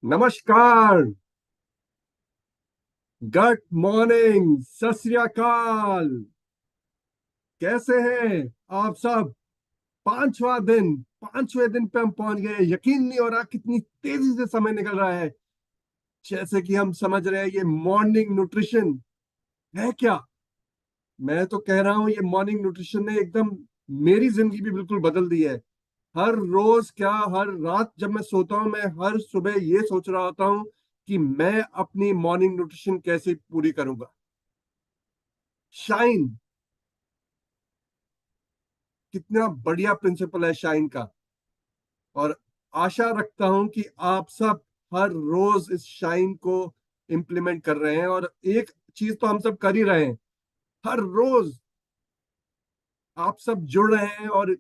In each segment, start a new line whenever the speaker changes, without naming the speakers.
नमस्कार। Good morning, सत श्री अकाल। कैसे हैं आप सब? 5वां दिन, 5वें दिन पे हम पहुंच गए। यकीन नहीं हो रहा कितनी तेजी से समय निकल रहा है। जैसे कि हम समझ रहे हैं ये मॉर्निंग न्यूट्रिशन है क्या। मैं तो कह रहा हूं ये मॉर्निंग न्यूट्रिशन ने एकदम मेरी जिंदगी भी बिल्कुल बदल दी है। हर रोज क्या, हर रात जब मैं सोता हूं, मैं हर सुबह ये सोच रहा होता हूं कि मैं अपनी मॉर्निंग न्यूट्रिशन कैसे पूरी करूंगा। शाइन, कितना बढ़िया प्रिंसिपल है शाइन का। और आशा रखता हूं कि आप सब हर रोज इस शाइन को इम्प्लीमेंट कर रहे हैं। और एक चीज तो हम सब कर ही रहे हैं, हर रोज आप सब जुड़ रहे हैं और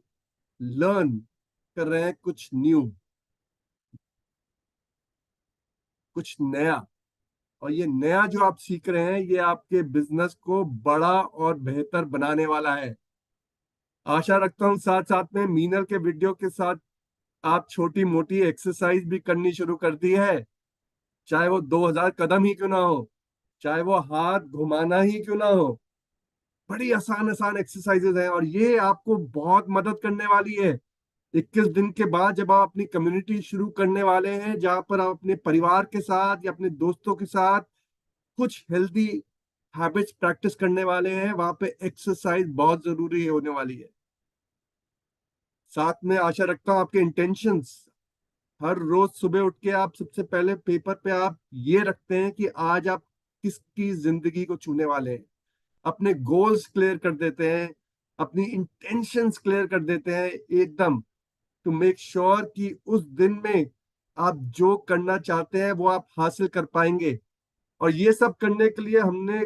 लर्न कर रहे हैं कुछ न्यू, कुछ नया। और ये नया जो आप सीख रहे हैं ये आपके बिजनेस को बड़ा और बेहतर बनाने वाला है। आशा रखता हूं साथ साथ में मीनल के वीडियो के साथ आप छोटी मोटी एक्सरसाइज भी करनी शुरू कर दी है। चाहे वो 2000 कदम ही क्यों ना हो, चाहे वो हाथ घुमाना ही क्यों ना हो। बड़ी आसान आसान एक्सरसाइजेज हैं और ये आपको बहुत मदद करने वाली है। 21 दिन के बाद जब आप अपनी कम्युनिटी शुरू करने वाले हैं, जहां पर आप अपने परिवार के साथ या अपने दोस्तों के साथ कुछ हेल्दी हैबिट्स प्रैक्टिस करने वाले हैं, वहां पे एक्सरसाइज बहुत जरूरी होने वाली है। साथ में आशा रखता हूँ आपके इंटेंशंस, हर रोज सुबह उठ के आप सबसे पहले पेपर पे आप ये रखते हैं कि आज आप किसकी जिंदगी को छूने वाले हैं। अपने गोल्स क्लियर कर देते हैं, अपनी इंटेंशंस क्लियर कर देते हैं एकदम, टू मेक श्योर कि उस दिन में आप जो करना चाहते हैं वो आप हासिल कर पाएंगे। और ये सब करने के लिए हमने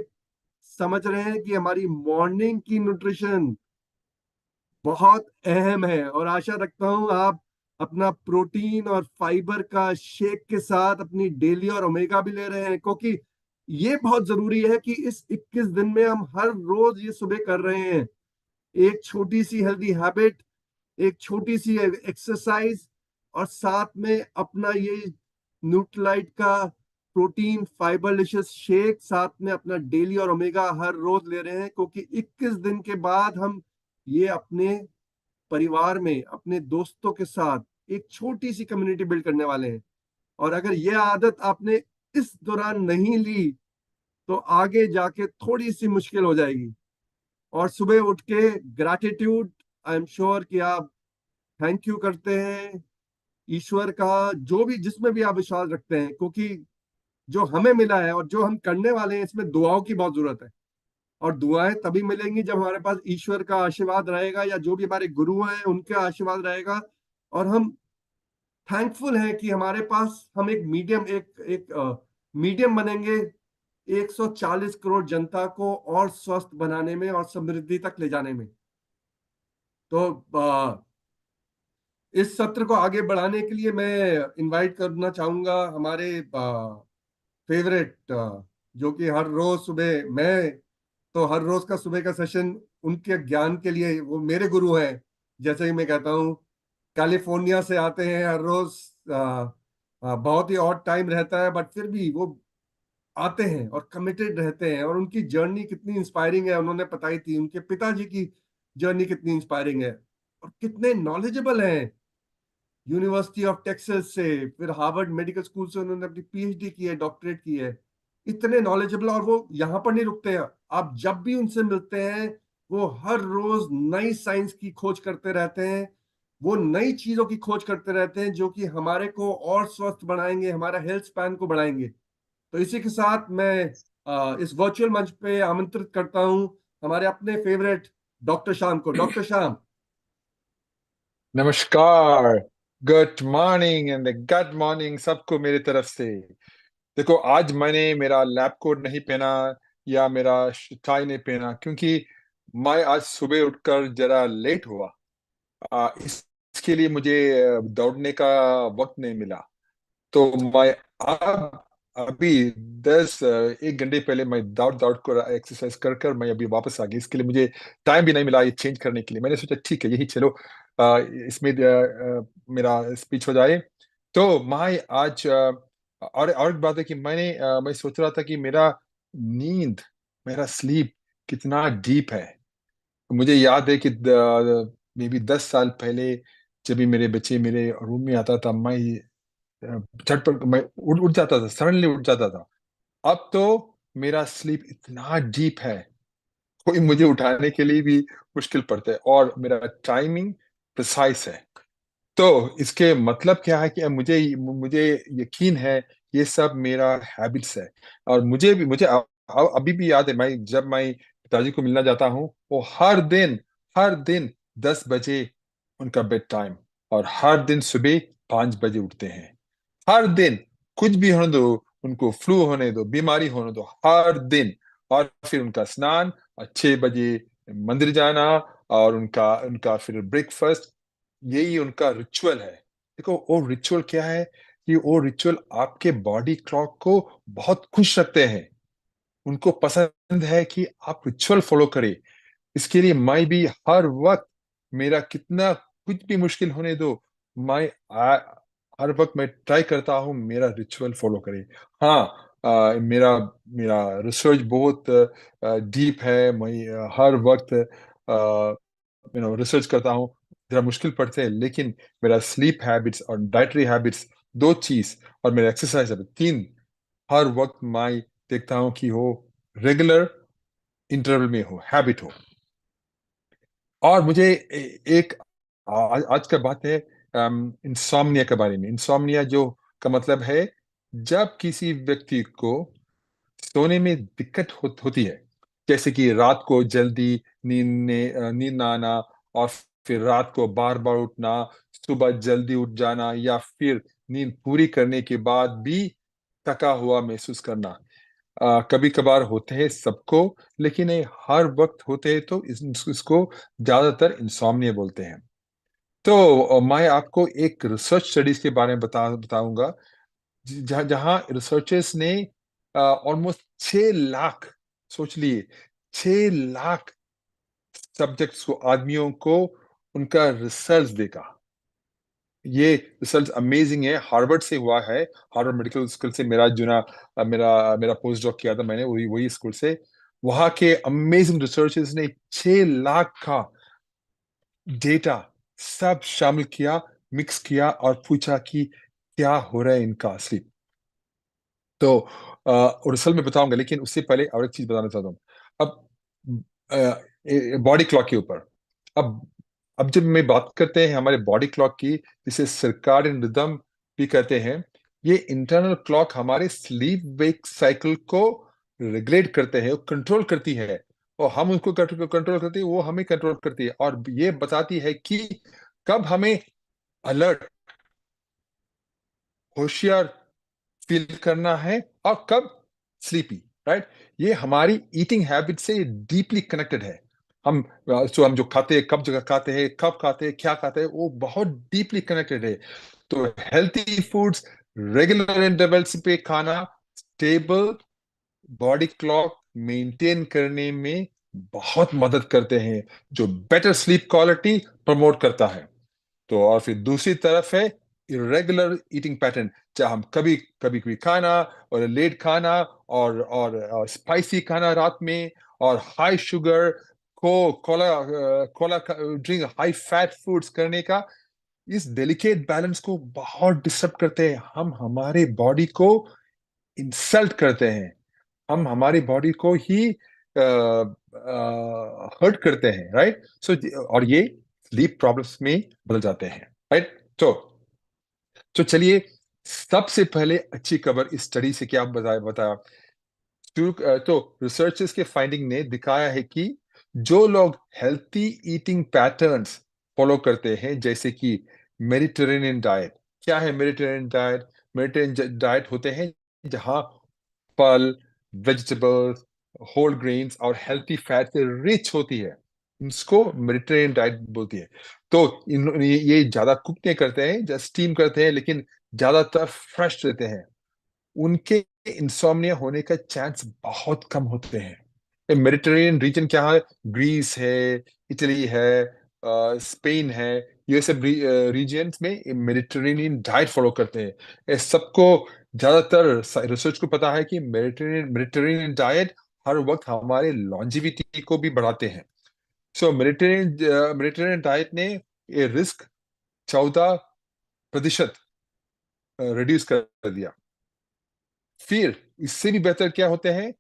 समझ रहे हैं कि हमारी मॉर्निंग की न्यूट्रिशन बहुत अहम है। और आशा रखता हूं आप अपना प्रोटीन और फाइबर का शेक के साथ अपनी डेली और ओमेगा भी ले रहे हैं, क्योंकि ये बहुत जरूरी है कि इस 21 दिन में हम हर रोज ये सुबह कर रहे हैं। एक छोटी सी हेल्दी हैबिट, एक छोटी सी एक्सरसाइज, और साथ में अपना ये न्यूट्रलाइट का प्रोटीन फाइबर लिशियस शेक, साथ में अपना डेली और ओमेगा हर रोज ले रहे हैं, क्योंकि 21 दिन के बाद हम ये अपने परिवार में अपने दोस्तों के साथ एक छोटी सी कम्युनिटी बिल्ड करने वाले हैं। और अगर ये आदत आपने इस दौरान नहीं ली तो आगे जाके थोड़ी सी मुश्किल हो जाएगी। और सुबह उठ के ग्रैटिट्यूड, आई एम श्योर कि आप थैंक यू करते हैं ईश्वर का, जो भी जिसमें भी आप विश्वास रखते हैं, क्योंकि जो हमें मिला है और जो हम करने वाले हैं इसमें दुआओं की बहुत जरूरत है। और दुआएं तभी मिलेंगी जब हमारे पास ईश्वर का आशीर्वाद रहेगा या जो भी हमारे गुरु हैं उनका आशीर्वाद रहेगा। और हम थैंकफुल हैं कि हमारे पास हम एक मीडियम, एक मीडियम बनेंगे 140 करोड़ जनता को और स्वस्थ बनाने में और समृद्धि तक ले जाने में। तो इस सत्र को आगे बढ़ाने के लिए मैं इनवाइट करना चाहूंगा हमारे फेवरेट, जो कि हर रोज सुबह मैं, तो हर रोज का सुबह का सेशन उनके ज्ञान के लिए, वो मेरे गुरु हैं। जैसे ही मैं कहता हूँ कैलिफोर्निया से आते हैं हर रोज, बहुत ही ऑड टाइम रहता है बट फिर भी वो आते हैं और कमिटेड रहते हैं। और उनकी जर्नी कितनी इंस्पायरिंग है उन्होंने बताई थी, उनके पिताजी की जर्नी कितनी इंस्पायरिंग है। और कितने नॉलेजेबल हैं, यूनिवर्सिटी ऑफ टेक्सास से, फिर हार्वर्ड मेडिकल स्कूल से उन्होंने अपनी पीएचडी की है, डॉक्टरेट की है। इतने नॉलेजेबल, और वो यहाँ पर नहीं रुकते हैं। आप जब भी उनसे मिलते हैं वो हर रोज नई साइंस की खोज करते रहते हैं, वो नई चीजों की खोज करते रहते हैं जो कि हमारे को और स्वस्थ बनाएंगे, हमारा हेल्थ स्पैन को बढ़ाएंगे। तो इसी के साथ मैं इस वर्चुअल मंच पे आमंत्रित करता हूं हमारे अपने फेवरेट डॉक्टर श्याम को। डॉक्टर श्याम।
नमस्कार। Good morning and good morning सबको मेरी तरफ से। देखो, आज मैंने मेरा लैब कोट नहीं पहना या मेरा टाई नहीं पहना क्योंकि मैं आज सुबह उठकर जरा लेट हुआ। इसके लिए मुझे दौड़ने का वक्त नहीं मिला। तो मैं अब अभी 1 घंटे पहले मैं दौड़ दौड़ कर एक्सरसाइज कर कर मैं अभी वापस आ गई। इसके लिए मुझे टाइम भी नहीं मिला ये चेंज करने के लिए। मैंने सोचा ठीक है यही चलो, इसमें मेरा स्पीच हो जाए। तो मैं आज और एक बात है कि मैं सोच रहा था कि मेरा नींद, मेरा स्लीप कितना डीप है। मुझे याद है कि मे बी 10 साल पहले जब भी मेरे बच्चे मेरे रूम में आता था, मैं झटपट मैं उठ उठ जाता था, सडनली उठ जाता था। अब तो मेरा स्लीप इतना डीप है, कोई मुझे उठाने के लिए भी मुश्किल पड़ता है, और मेरा टाइमिंग प्रिसाइज है। तो इसके मतलब क्या है कि अब मुझे मुझे यकीन है ये सब मेरा हैबिट्स है। और अभी भी याद है, मैं पिताजी को मिलना जाता हूँ, वो हर दिन 10 बजे उनका बेड टाइम, और हर दिन सुबह 5 बजे उठते हैं। हर दिन, कुछ भी होने दो, उनको फ्लू होने दो, बीमारी होने दो, हर दिन। और फिर उनका स्नान, और 6 बजे मंदिर जाना, और उनका उनका फिर ब्रेकफास्ट, यही उनका रिचुअल है। देखो वो रिचुअल क्या है, कि वो रिचुअल आपके बॉडी क्लॉक को बहुत खुश रखते हैं। उनको पसंद है कि आप रिचुअल फॉलो करें। इसके लिए मैं भी हर वक्त, मेरा कितना कुछ भी मुश्किल होने दो, मैं हर वक्त मैं ट्राई करता हूँ मेरा रिचुअल फॉलो करे। हाँ, मेरा मेरा रिसर्च बहुत डीप है। मैं हर वक्त रिसर्च करता हूँ, जरा मुश्किल पड़ते हैं, लेकिन मेरा स्लीप हैबिट्स और डाइटरी हैबिट्स, दो चीज, और मेरा एक्सरसाइज हैबिट, तीन, हर वक्त मैं देखता हूँ कि हो रेगुलर इंटरवल में हो, हैबिट हो। और मुझे एक आज का बात है इंसोम्निया के बारे में। इंसोम्निया जो का मतलब है, जब किसी व्यक्ति को सोने में दिक्कत होती है, जैसे कि रात को जल्दी नींद ना आना, और फिर रात को बार बार उठना, सुबह जल्दी उठ जाना, या फिर नींद पूरी करने के बाद भी थका हुआ महसूस करना। कभी कभार होते हैं सबको, लेकिन ये हर वक्त होते हैं, तो इसको ज्यादातर इंसोम्निया बोलते हैं। तो मैं आपको एक रिसर्च स्टडीज के बारे में बताऊंगा, जहाँ जहाँ रिसर्चर्स ने ऑलमोस्ट 6 लाख, सोच लिए, 6 लाख सब्जेक्ट्स को, आदमियों को उनका रिसर्च देखा। ये रिसर्च अमेजिंग है, हार्वर्ड से हुआ है। हार्वर्ड मेडिकल स्कूल से मेरा जुना मेरा मेरा पोस्ट डॉक किया था मैंने, वही वही स्कूल से। वहां के अमेजिंग रिसर्चर्स ने 6 लाख का डेटा सब शामिल किया, मिक्स किया, और पूछा कि क्या हो रहा है इनका असली। तो और असल में बताऊंगा, लेकिन उससे पहले और एक चीज बताना चाहता हूँ। अब बॉडी क्लॉक के ऊपर, अब अब जब मैं बात करते हैं हमारे बॉडी क्लॉक की, जिसे सर्काडियन रिदम भी कहते हैं, ये इंटरनल क्लॉक हमारे स्लीप वेक साइकिल को रेगुलेट करते हैं, कंट्रोल करती है। और हम उनको कंट्रोल करते हैं, वो हमें कंट्रोल करती है, और ये बताती है कि कब हमें अलर्ट, होशियार फील करना है, और कब स्लीपी, राइट। ये हमारी ईटिंग हैबिट से डीपली कनेक्टेड है। हम जो खाते हैं, कब जगह खाते हैं, कब खाते हैं, क्या खाते हैं, वो बहुत डीपली कनेक्टेड है। तो हेल्थी फूड्स, रेगुलर इंटरवल्स पे खाना, स्टेबल बॉडी क्लॉक मेंटेन करने में बहुत मदद करते हैं, जो बेटर स्लीप क्वालिटी प्रमोट करता है। तो और फिर दूसरी तरफ है इरेगुलर ईटिंग पैटर्न, जहाँ हम कभी कभी कभी खाना, और लेट खाना, और स्पाइसी खाना रात में, और हाई शुगर को Cola Cola drink, high fat foods करने का, इस डेलिकेट बैलेंस को बहुत डिस्टर्ब करते हैं। हम हमारे बॉडी को इंसल्ट करते हैं, हम हमारी बॉडी को ही हर्ट करते हैं, राइट। और ये स्लीप प्रॉब्लम्स में बदल जाते हैं, राइट। तो चलिए, सबसे पहले अच्छी खबर इस स्टडी से क्या बताया बताया। तो रिसर्चर्स के फाइंडिंग ने दिखाया है कि जो लोग हेल्थी ईटिंग पैटर्न्स फॉलो करते हैं, जैसे कि मेडिटेरेनियन डाइट। क्या है मेडिटेरेनियन डाइट? मेडिटेरेनियन डाइट होते हैं जहाँ फल, वेजिटेबल्स, होल ग्रेन्स और हेल्थी फैट से रिच होती है। इसको मेडिटेरेनियन डाइट बोलती है। तो ये ज्यादा कुक नहीं करते हैं, जस्ट स्टीम करते हैं, लेकिन ज्यादातर फ्रेश रहते हैं। उनके इंसोम्निया होने का चांस बहुत कम होते हैं। मेडिटेरेनियन रीजन क्या है? ग्रीस है, इटली है, स्पेन है, ये सब रीजन्स में मेडिटेरेनियन डाइट फॉलो करते हैं। ये सबको ज्यादातर रिसर्च को पता है कि मेडिटेरेनियन मेडिटेरेनियन डाइट हर वक्त हमारे लॉन्जिविटी को भी बढ़ाते हैं। सो मेडिटेरेनियन मेडिटेरेनियन डाइट ने ये रिस्क 14% रिड्यूस कर दिया। फिर इससे भी बेहतर क्या होते हैं?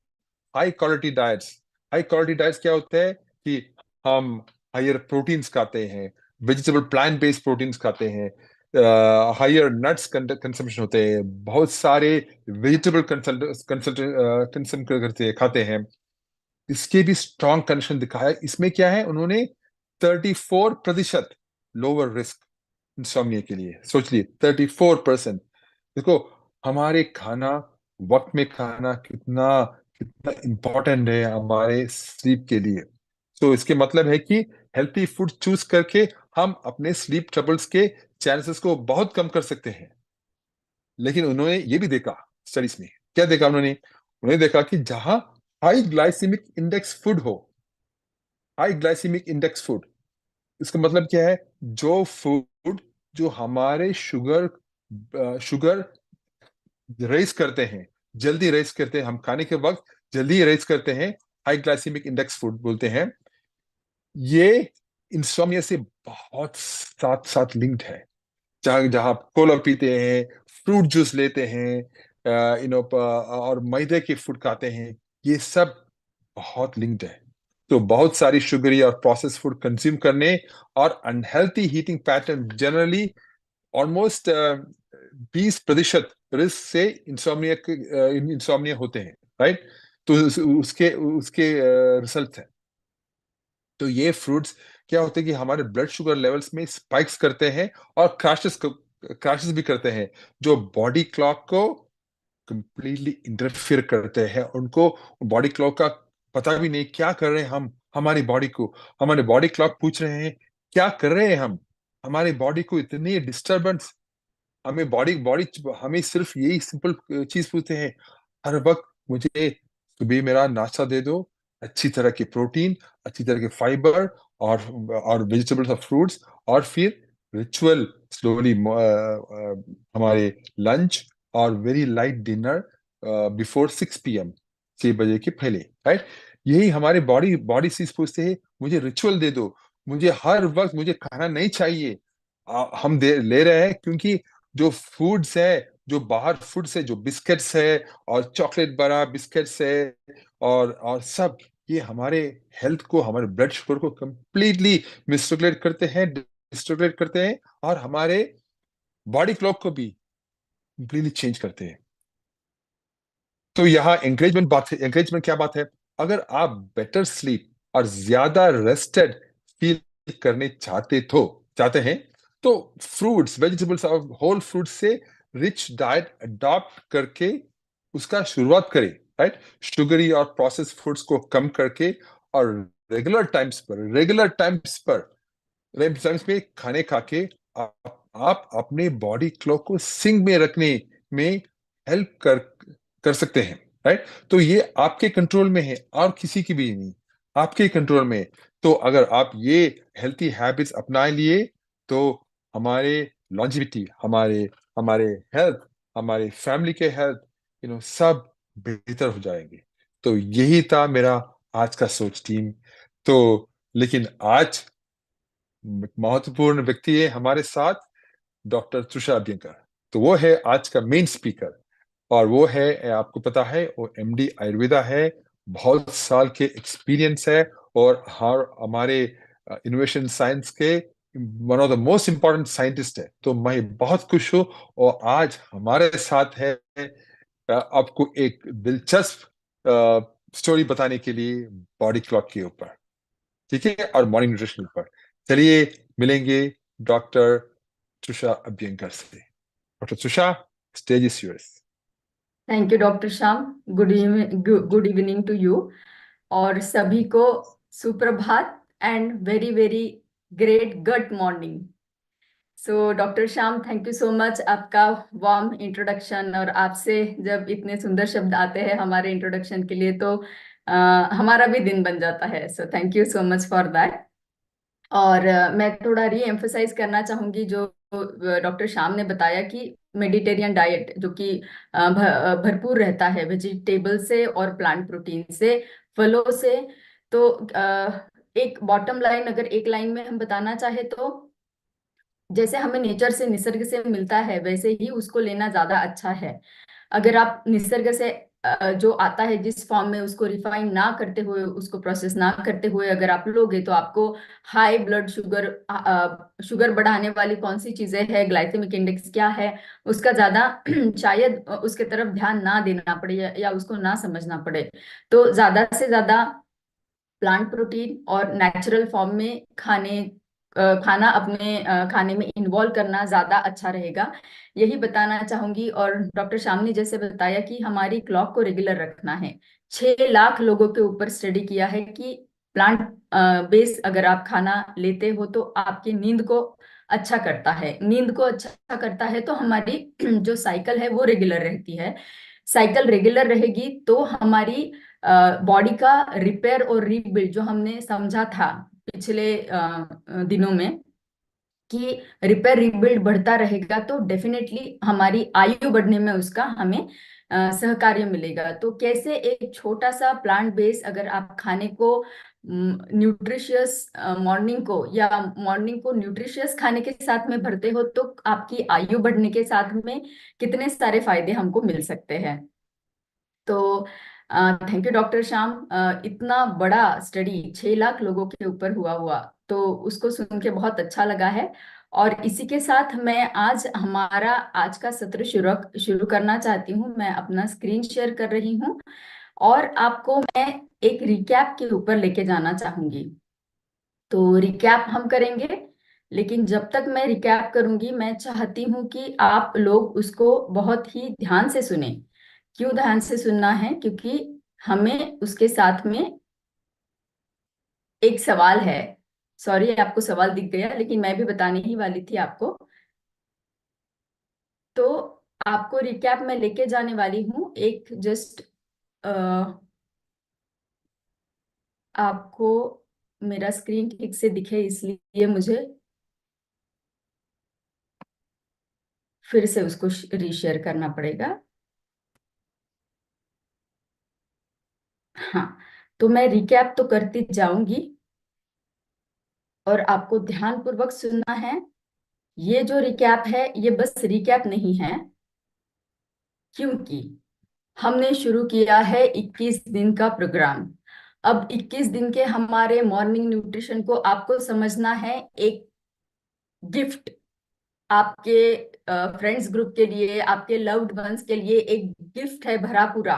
High quality diets. High quality diets क्या होते हैं कि हम हायर प्रोटीन्स खाते हैं, वेजिटेबल प्लांट बेस्ड प्रोटीन्स खाते हैं, हायर नट्स कंजम्पशन होते हैं, बहुत सारे वेजिटेबल कंज्यूम करते खाते हैं। इसके भी स्ट्रॉन्ग कनेक्शन दिखाया। इसमें क्या है, उन्होंने 34% लोअर रिस्क इंसोम्निया के लिए। सोच लिए 34%। देखो हमारे खाना, वक्त में खाना कितना कितना इंपॉर्टेंट है हमारे स्लीप के लिए। तो इसके मतलब है कि हेल्थी फूड चूज करके हम अपने स्लीप ट्रबल्स के चांसेस को बहुत कम कर सकते हैं। लेकिन उन्होंने ये भी देखा, स्टडीज में क्या देखा उन्होंने? उन्होंने देखा कि जहां हाई ग्लाइसेमिक इंडेक्स फूड हो, हाई ग्लाइसेमिक इंडेक्स फूड, इसका मतलब क्या है? जो फूड जो हमारे शुगर रेस करते हैं, जल्दी रेस करते हैं, हम खाने के वक्त जल्दी रेस करते हैं, हाई ग्लाइसेमिक इंडेक्स फूड बोलते हैं। ये इंसोम्निया से बहुत साथ साथ लिंक्ड है। जहाँ जहाँ आप कोला पीते हैं, फ्रूट जूस लेते हैं, और मैदे के फूड खाते हैं, ये सब बहुत लिंक्ड है। तो बहुत सारी शुगरी और प्रोसेस फूड कंज्यूम करने और unhealthy heating pattern generally almost 20% risk से इंसोम्निया होते हैं, राइट? तो उसके उसके रिजल्ट है। तो ये फ्रूट्स क्या होते हैं कि हमारे ब्लड शुगर लेवल्स में स्पाइक्स करते हैं और क्रैशेस भी करते हैं, जो बॉडी क्लॉक को कंप्लीटली इंटरफियर करते हैं। उनको बॉडी क्लॉक का पता भी नहीं क्या कर रहे हैं हम हमारी बॉडी को। हमारे बॉडी क्लॉक पूछ रहे हैं क्या कर रहे हैं हम, हमारी बॉडी को इतनी डिस्टरबेंस। हमें बॉडी बॉडी हमें सिर्फ यही सिंपल चीज पूछते हैं हर वक्त, मुझे सुबह मेरा नाश्ता दे दो, अच्छी तरह की प्रोटीन, अच्छी तरह के फाइबर और वेजिटेबल्स और फ्रूट्स, और फिर रिचुअल स्लोली हमारे लंच और very light dinner before 6 PM, 6 बजे के पहले, राइट? यही हमारे बॉडी बॉडी चीज पूछते हैं, मुझे रिचुअल दे दो, मुझे हर वक्त मुझे खाना नहीं चाहिए। हम दे ले रहे हैं क्योंकि जो फूड्स है, जो बाहर फूड्स है, जो बिस्किट्स है और चॉकलेट बड़ा बिस्किट्स है और सब, ये हमारे हेल्थ को, हमारे ब्लड शुगर को कंप्लीटली मिसरेगुलेट करते हैं, डिस्रेगुलेट करते हैं, और हमारे बॉडी क्लॉक को भी कंप्लीटली चेंज करते हैं। तो यहाँ एंकरेजमेंट बात है। एंकरेजमेंट क्या बात है? अगर आप बेटर स्लीप और ज्यादा रेस्टेड फील करने चाहते हैं, तो फ्रूट्स, वेजिटेबल्स और होल फ्रूट्स से रिच डाइट अडॉप्ट करके उसका शुरुआत करें, राइट? शुगरी और प्रोसेस फूड्स को कम करके, और रेगुलर टाइम्स पे खाने खा के आप अपने बॉडी क्लॉक को सिंक में रखने में हेल्प कर सकते हैं, राइट? तो ये आपके कंट्रोल में है और किसी की भी नहीं, आपके कंट्रोल में है। तो अगर आप ये हेल्थी हैबिट्स अपना लिए, तो हमारे लॉन्जिविटी, हमारे हमारे हेल्थ, हमारे फैमिली के हेल्थ, सब बेहतर हो जाएंगे। तो यही था मेरा आज का सोच टीम। तो लेकिन आज महत्वपूर्ण व्यक्ति है हमारे साथ, डॉक्टर तुषार अभ्यंकर। तो वो है आज का मेन स्पीकर, और वो है, आपको पता है, वो MD आयुर्वेदा है, बहुत साल के एक्सपीरियंस है, और हर हमारे इनोवेशन साइंस के one of the most important scientist है। तो मैं बहुत खुश हूँ, और आज हमारे साथ है आपको एक दिलचस्प स्टोरी बताने के लिए बॉडी क्लॉक के ऊपर, ठीक है, और मॉर्निंग न्यूट्रिशन के ऊपर। चलिए मिलेंगे डॉक्टर तुषार अभ्यंकर से। Doctor Tushar, stage is yours.
Thank you doctor Shyam. Good evening to you और सभी को सुप्रभात and very very great good morning. So doctor Shyam, thank you so much, आपका वार्म इंट्रोडक्शन। और आपसे जब इतने सुंदर शब्द आते हैं हमारे इंट्रोडक्शन के लिए, तो हमारा भी दिन बन जाता है। So thank you so much for that. और मैं थोड़ा री एम्फसाइज करना चाहूंगी जो डॉक्टर श्याम ने बताया कि मेडिटेरियन डाइट जो कि भरपूर रहता है वेजिटेबल से और प्लांट प्रोटीन से, फलों से। तो एक बॉटम लाइन अगर एक लाइन में हम बताना चाहे तो जैसे हमें नेचर से, निसर्ग से मिलता है, वैसे ही उसको लेना ज्यादा अच्छा है। अगर आप निसर्ग से जो आता है जिस फॉर्म में, उसको रिफाइन ना करते हुए, उसको प्रोसेस ना करते हुए अगर आप लोगे तो आपको हाई ब्लड शुगर, शुगर बढ़ाने वाली कौन सी चीजें हैं, ग्लाइसेमिक इंडेक्स क्या है, उसका ज्यादा शायद उसके तरफ ध्यान ना देना पड़े या उसको ना समझना पड़े। तो ज्यादा से ज्यादा प्लांट प्रोटीन और नेचुरल फॉर्म में खाना अपने खाने में इन्वॉल्व करना ज्यादा अच्छा रहेगा, यही बताना चाहूंगी। और डॉक्टर श्याम ने जैसे बताया कि हमारी क्लॉक को रेगुलर रखना है। 6 लाख लोगों के ऊपर स्टडी किया है कि प्लांट बेस अगर आप खाना लेते हो तो आपकी नींद को अच्छा करता है। नींद को अच्छा करता है तो हमारी जो साइकिल है वो रेगुलर रहती है। साइकिल रेगुलर रहेगी तो हमारी बॉडी का रिपेयर और रीबिल्ड, जो हमने समझा था पिछले दिनों में कि रिपेयर रीबिल्ड बढ़ता रहेगा, तो डेफिनेटली हमारी आयु बढ़ने में उसका हमें सहकार्य मिलेगा। तो कैसे एक छोटा सा प्लांट बेस अगर आप खाने को न्यूट्रिशियस मॉर्निंग को न्यूट्रिशियस खाने के साथ में भरते हो तो आपकी आयु बढ़ने के साथ में कितने सारे फायदे हमको मिल सकते हैं। तो थैंक यू डॉक्टर श्याम। इतना बड़ा स्टडी 6 लाख लोगों के ऊपर हुआ तो उसको सुन के बहुत अच्छा लगा है। और इसी के साथ मैं आज हमारा आज का सत्र शुरू शुरू करना चाहती हूँ। मैं अपना स्क्रीन शेयर कर रही हूँ और आपको मैं एक रिकैप के ऊपर लेके जाना चाहूंगी। तो रिकैप हम करेंगे, लेकिन जब तक मैं रिकैप करूंगी मैं चाहती हूँ कि आप लोग उसको बहुत ही ध्यान से सुने। क्यों ध्यान से सुनना है? क्योंकि हमें उसके साथ में एक सवाल है। सॉरी, आपको सवाल दिख गया, लेकिन मैं भी बताने ही वाली थी आपको। तो आपको रिकैप में लेके जाने वाली हूँ एक जस्ट आपको मेरा स्क्रीन ठीक से दिखे इसलिए मुझे फिर से उसको रीशेयर करना पड़ेगा। हाँ, तो मैं रिकैप तो करती जाऊंगी और आपको ध्यान पूर्वक सुनना है। ये जो रिकैप है ये बस रिकैप नहीं है, क्योंकि हमने शुरू किया है 21 दिन का प्रोग्राम। अब 21 दिन के हमारे मॉर्निंग न्यूट्रिशन को आपको समझना है एक गिफ्ट, आपके फ्रेंड्स ग्रुप के लिए, आपके लव्ड वंस के लिए एक गिफ्ट है भरा पूरा।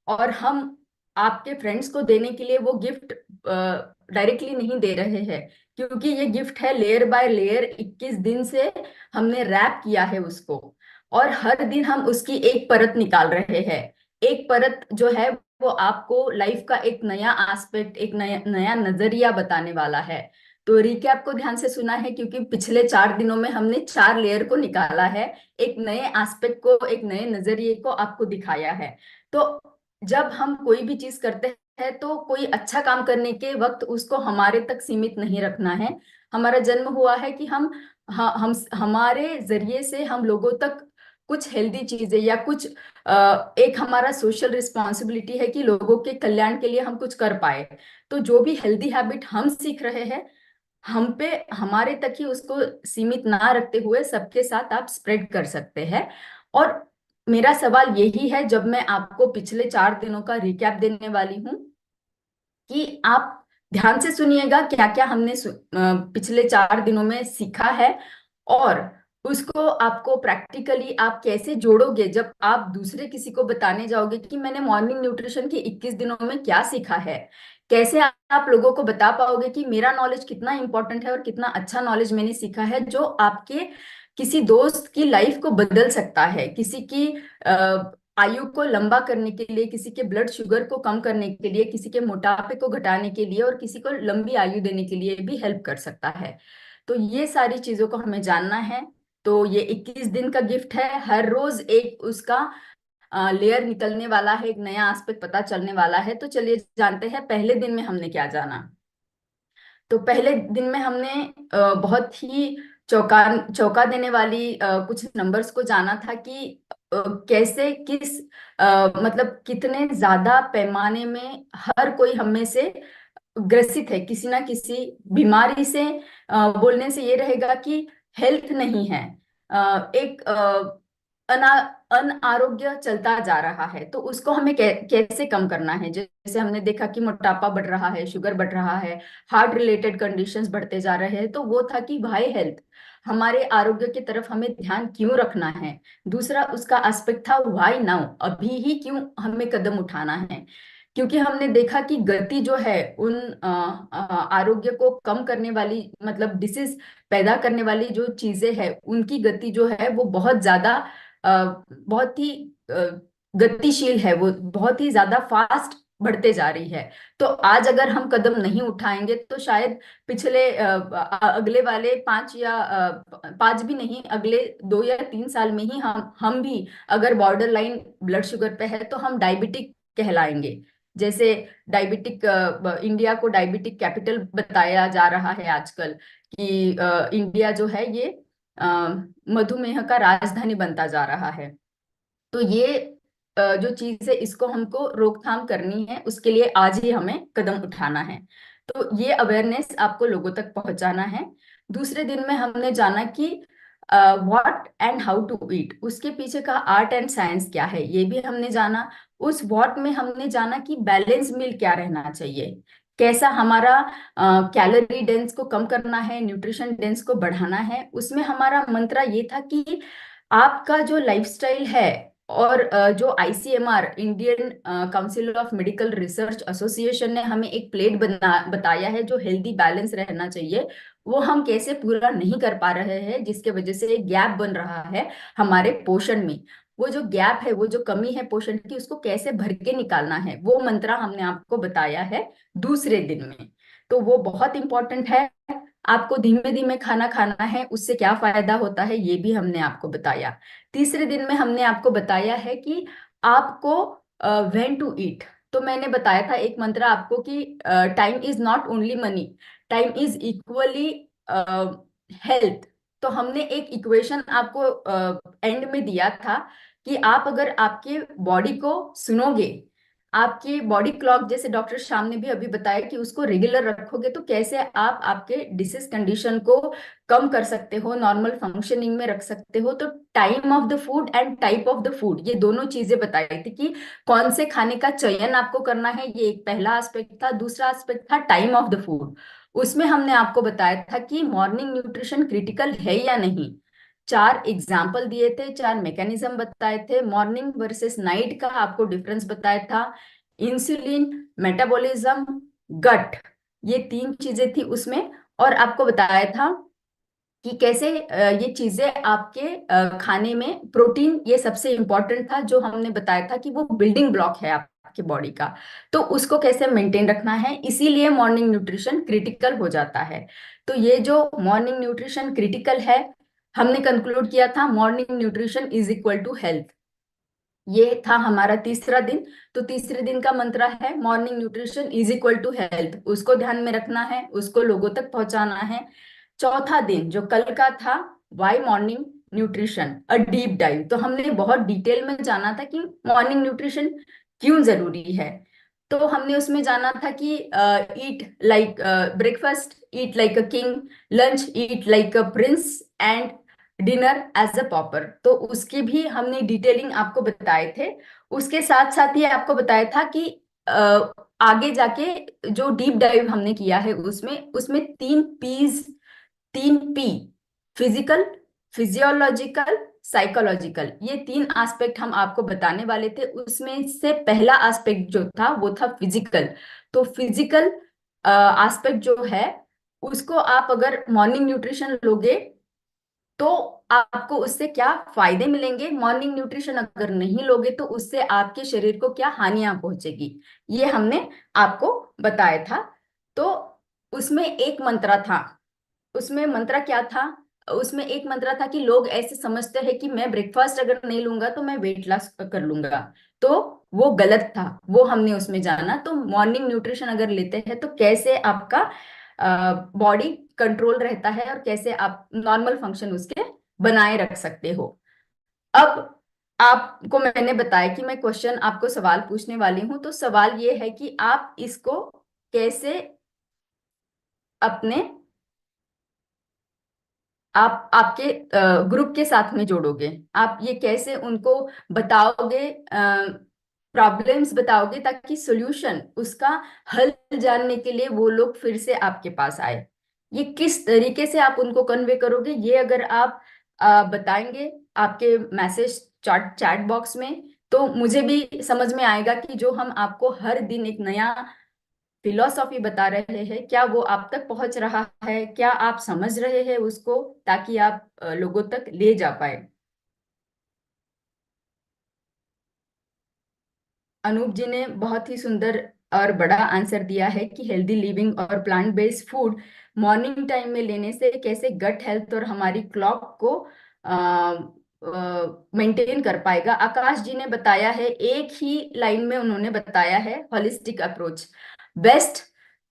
और हम आपके फ्रेंड्स को देने के लिए वो गिफ्ट डायरेक्टली नहीं दे रहे हैं, क्योंकि ये गिफ्ट है लेयर बाय लेयर, 21 दिन से हमने रैप किया है उसको। और हर दिन हम उसकी एक परत निकाल रहे हैं। एक परत जो है वो आपको लाइफ का एक नया एस्पेक्ट, एक नया नया नजरिया बताने वाला है। तो रिकैप को ध्यान से सुना है, क्योंकि पिछले 4 दिनों में हमने 4 लेयर को निकाला है, एक नए एस्पेक्ट को, एक नए नजरिए को आपको दिखाया है। तो जब हम कोई भी चीज करते हैं तो कोई अच्छा काम करने के वक्त उसको हमारे तक सीमित नहीं रखना है। हमारा जन्म हुआ है कि हम हमारे जरिए से हम लोगों तक कुछ हेल्दी चीजें या कुछ एक हमारा सोशल रिस्पॉन्सिबिलिटी है कि लोगों के कल्याण के लिए हम कुछ कर पाए। तो जो भी हेल्दी हैबिट हम सीख रहे हैं, हम पे हमारे तक ही उसको सीमित ना रखते हुए सबके साथ आप स्प्रेड कर सकते हैं। और मेरा सवाल यही है, जब मैं आपको पिछले 4 दिनों का रिकैप देने वाली हूँ, कि आप ध्यान से सुनिएगा क्या क्या हमने पिछले 4 दिनों में सीखा है, और उसको आपको प्रैक्टिकली आप कैसे जोड़ोगे जब आप दूसरे किसी को बताने जाओगे कि मैंने मॉर्निंग न्यूट्रिशन की 21 दिनों में क्या सीखा है। कैसे आप लोगों को बता पाओगे कि मेरा नॉलेज कितना इंपॉर्टेंट है और कितना अच्छा नॉलेज मैंने सीखा है, जो आपके किसी दोस्त की लाइफ को बदल सकता है, किसी की आयु को लंबा करने के लिए, किसी के ब्लड शुगर को कम करने के लिए, किसी के मोटापे को घटाने के लिए और किसी को लंबी आयु देने के लिए भी हेल्प कर सकता है। तो ये सारी चीजों को हमें जानना है। तो ये 21 दिन का गिफ्ट है, हर रोज एक उसका लेयर निकलने वाला है, एक नया एस्पेक्ट पता चलने वाला है। तो चलिए जानते हैं पहले दिन में हमने क्या जाना। तो पहले दिन में हमने बहुत ही चौंका देने वाली कुछ नंबर्स को जाना था कि कैसे किस मतलब कितने ज्यादा पैमाने में हर कोई हम में से ग्रसित है किसी ना किसी बीमारी से। बोलने से ये रहेगा कि हेल्थ नहीं है, एक अना अनारोग्य चलता जा रहा है। तो उसको हमें कैसे कम करना है। जैसे हमने देखा कि मोटापा बढ़ रहा है, शुगर बढ़ रहा है, हार्ट रिलेटेड कंडीशंस बढ़ते जा रहे हैं। तो वो था कि भाई हेल्थ, हमारे आरोग्य की तरफ हमें ध्यान क्यों रखना है। दूसरा उसका एस्पेक्ट था व्हाई नाउ, अभी ही क्यों हमें कदम उठाना है। क्योंकि हमने देखा कि गति जो है उन आरोग्य को कम करने वाली, मतलब डिसीज पैदा करने वाली जो चीजें हैं, उनकी गति जो है वो बहुत ज्यादा बहुत ही गतिशील है, वो बहुत ही ज्यादा फास्ट बढ़ते जा रही है। तो आज अगर हम कदम नहीं उठाएंगे तो शायद पिछले अगले वाले 5 या 5 भी नहीं, अगले 2 या 3 साल में ही हम भी अगर बॉर्डर लाइन ब्लड शुगर पे है तो हम डायबिटिक कहलाएंगे। जैसे डायबिटिक, इंडिया को डायबिटिक कैपिटल बताया जा रहा है आजकल कि इंडिया जो है ये अ, मधुमेह का राजधानी बनता जा रहा है। तो ये जो चीज है इसको हमको रोकथाम करनी है, उसके लिए आज ही हमें कदम उठाना है। तो ये अवेयरनेस आपको लोगों तक पहुंचाना है। दूसरे दिन में हमने जाना कि what and how to eat, उसके पीछे का आर्ट एंड साइंस क्या है ये भी हमने जाना। उस व्हाट में हमने जाना कि बैलेंस मील क्या रहना चाहिए, कैसा हमारा कैलोरी डेंस को कम करना है, न्यूट्रिशन डेंस को बढ़ाना है। उसमें हमारा मंत्र ये था कि आपका जो लाइफस्टाइल है और जो ICMR, Indian council of medical research association ने हमें एक प्लेट बताया है जो हेल्दी बैलेंस रहना चाहिए, वो हम कैसे पूरा नहीं कर पा रहे हैं, जिसके वजह से एक गैप बन रहा है हमारे पोषण में। वो जो गैप है, वो जो कमी है पोषण की, उसको कैसे भर के निकालना है, वो मंत्र हमने आपको बताया है दूसरे दिन में। तो वो बहुत इंपॉर्टेंट है। आपको धीमे धीमे खाना खाना है, उससे क्या फायदा होता है ये भी हमने आपको बताया। तीसरे दिन में हमने आपको बताया है कि आपको व्हेन टू ईट। तो मैंने बताया था एक मंत्र आपको कि time is not only money, time is equally health. तो हमने एक इक्वेशन आपको एंड में दिया था कि आप अगर आपके बॉडी को सुनोगे, आपकी बॉडी क्लॉक, जैसे डॉक्टर श्याम ने भी अभी बताया कि उसको रेगुलर रखोगे तो कैसे आप आपके डिसीज कंडीशन को कम कर सकते हो, नॉर्मल फंक्शनिंग में रख सकते हो। तो time of the food and type of the food, ये दोनों चीजें बताई थी कि कौन से खाने का चयन आपको करना है, ये एक पहला एस्पेक्ट था। दूसरा एस्पेक्ट था टाइम ऑफ द फूड। उसमें हमने आपको बताया था कि मॉर्निंग न्यूट्रिशन क्रिटिकल है या नहीं। 4 एग्जाम्पल दिए थे, 4 मैकेनिज्म बताए थे, मॉर्निंग वर्सेस नाइट का आपको डिफरेंस बताया था, इंसुलिन, मेटाबॉलिज्म, गट, ये 3 चीजें थी उसमें। और आपको बताया था कि कैसे ये चीजें आपके खाने में, प्रोटीन ये सबसे इंपॉर्टेंट था, जो हमने बताया था कि वो बिल्डिंग ब्लॉक है आपके बॉडी का। तो उसको कैसे मेंटेन रखना है, इसीलिए मॉर्निंग न्यूट्रिशन क्रिटिकल हो जाता है। तो ये जो मॉर्निंग न्यूट्रिशन क्रिटिकल है, हमने कंक्लूड किया था morning nutrition is equal to health. ये था हमारा तीसरा दिन। तो तीसरे दिन का मंत्र है morning nutrition is equal to health, उसको ध्यान में रखना है, उसको लोगों तक पहुंचाना है। चौथा दिन जो कल का था, why morning nutrition a deep dive, तो हमने बहुत डिटेल में जाना था कि मॉर्निंग न्यूट्रिशन क्यों जरूरी है। तो हमने उसमें जाना था कि eat like breakfast eat like a king, lunch eat like a prince, and dinner as a pauper. तो उसकी भी हमने डिटेलिंग आपको बताए थे। उसके साथ साथ ही आपको बताया था कि आगे जाके जो डीप डाइव हमने किया है उसमें उसमें 3 Ps, 3 P, physical, physiological, psychological, ये 3 एस्पेक्ट हम आपको बताने वाले थे। उसमें से पहला एस्पेक्ट जो था वो था फिजिकल। तो फिजिकल एस्पेक्ट जो है उसको आप अगर मॉर्निंग न्यूट्रिशन लोगे तो आपको उससे क्या फायदे मिलेंगे, मॉर्निंग न्यूट्रिशन अगर नहीं लोगे तो उससे आपके शरीर को क्या हानियां पहुंचेगी, ये हमने आपको बताया था। तो उसमें एक मंत्र था। उसमें मंत्र क्या था, उसमें एक मंत्र था कि लोग ऐसे समझते हैं कि मैं ब्रेकफास्ट अगर नहीं लूंगा तो मैं वेट लॉस कर लूंगा। तो वो गलत था, वो हमने उसमें जाना। तो मॉर्निंग न्यूट्रिशन अगर लेते हैं तो कैसे आपका बॉडी कंट्रोल रहता है और कैसे आप नॉर्मल फंक्शन उसके बनाए रख सकते हो। अब आपको मैंने बताया कि मैं क्वेश्चन आपको सवाल पूछने वाली हूं, तो सवाल ये है कि आप इसको कैसे अपने आप आपके ग्रुप के साथ में जोड़ोगे, आप ये कैसे उनको बताओगे, प्रॉब्लम्स बताओगे ताकि सॉल्यूशन उसका हल जानने के लिए वो लोग फिर से आपके पास आए। ये किस तरीके से आप उनको कन्वे करोगे, ये अगर आप बताएंगे आपके मैसेज चैट बॉक्स में, तो मुझे भी समझ में आएगा कि जो हम आपको हर दिन एक नया फिलॉसफी बता रहे हैं क्या वो आप तक पहुंच रहा है, क्या आप समझ रहे हैं उसको, ताकि आप लोगों तक ले जा पाए। अनूप जी ने बहुत ही सुंदर और बड़ा आंसर दिया है कि हेल्दी लिविंग और plant based food morning time में लेने से कैसे गट हेल्थ और हमारी क्लॉक को मेंटेन कर पाएगा। आकाश जी ने बताया है, एक ही लाइन में उन्होंने बताया है, हॉलिस्टिक अप्रोच बेस्ट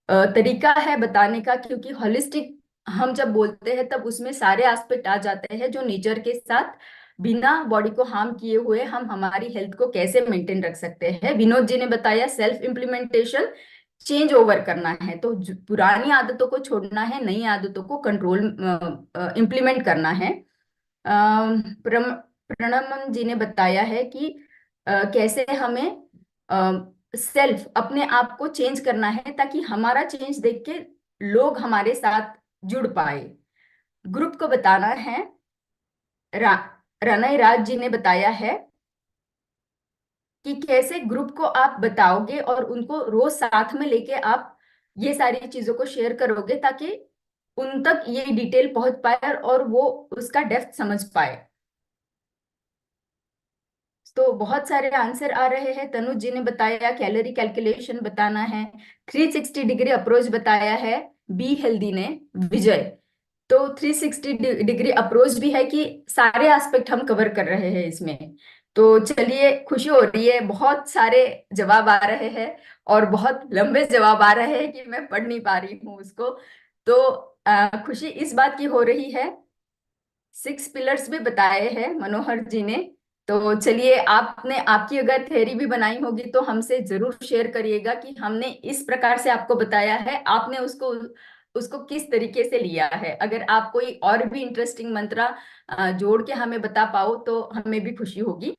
तरीका है बताने का, क्योंकि हॉलिस्टिक हम जब बोलते हैं तब उसमें सारे एस्पेक्ट आ जाते हैं जो नेचर के साथ बिना बॉडी को हार्म किए हुए हम हमारी हेल्थ को कैसे मेंटेन रख सकते हैं। विनोद जी ने बताया सेल्फ इम्प्लीमेंटेशन, चेंज ओवर करना है, तो पुरानी आदतों को छोड़ना है, नई आदतों को कंट्रोल इम्प्लीमेंट करना है। प्रणमन जी ने बताया है कि कैसे हमें सेल्फ अपने आप को चेंज करना है ताकि हमारा चेंज देख के लोग हमारे साथ जुड़ पाए। ग्रुप को बताना है। रा, रनई राज जी ने बताया है कि कैसे ग्रुप को आप बताओगे और उनको रोज साथ में लेके आप ये सारी चीजों को शेयर करोगे ताकि उन तक ये डिटेल पहुंच पाए और वो उसका डेप्थ समझ पाए। तो बहुत सारे आंसर आ रहे हैं। तनुज जी ने बताया कैलोरी कैलकुलेशन बताना है, 360 डिग्री अप्रोच बताया है बी हेल्दी ने। विजय, तो 360 डिग्री अप्रोच भी है कि सारे एस्पेक्ट हम कवर कर रहे हैं इसमें। तो चलिए, खुशी हो रही है, बहुत सारे जवाब आ रहे हैं और बहुत लंबे जवाब आ रहे हैं कि मैं पढ़ नहीं पा रही हूँ उसको। तो खुशी इस बात की हो रही है। 6 पिलर्स भी बताए हैं मनोहर जी ने। तो चलिए, आपने आपकी अगर थ्योरी भी बनाई होगी तो हमसे जरूर शेयर करिएगा कि हमने इस प्रकार से आपको बताया है, आपने उसको उसको किस तरीके से लिया है। अगर आप कोई और भी इंटरेस्टिंग मंत्रा जोड़ के हमें बता पाओ तो हमें भी खुशी होगी।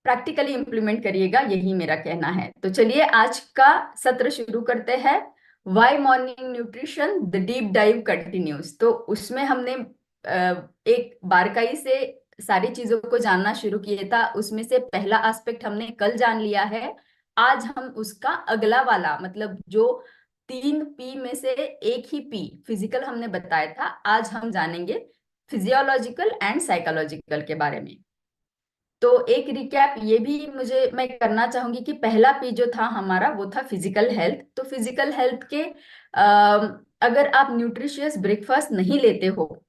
प्रैक्टिकली इंप्लीमेंट करिएगा, यही मेरा कहना है। तो चलिए, आज का सत्र शुरू करते हैं। Why morning nutrition the deep dive continues. तो उसमें हमने एक बारकाई से सारी चीजों को जानना शुरू किया था। उसमें से पहला एस्पेक्ट हमने कल जान लिया है। आज हम उसका अगला वाला, मतलब जो 3 P में से एक ही P फिजिकल हमने बताया था, आज हम जानेंगे फिजियोलॉजिकल एंड साइकोलॉजिकल के बारे में। तो एक रिकैप ये भी मैं करना चाहूंगी कि पहला पी जो था हमारा वो था फिजिकल हेल्थ। तो फिजिकल हेल्थ के अगर आप न्यूट्रिशियस ब्रेकफास्ट नहीं लेते हो,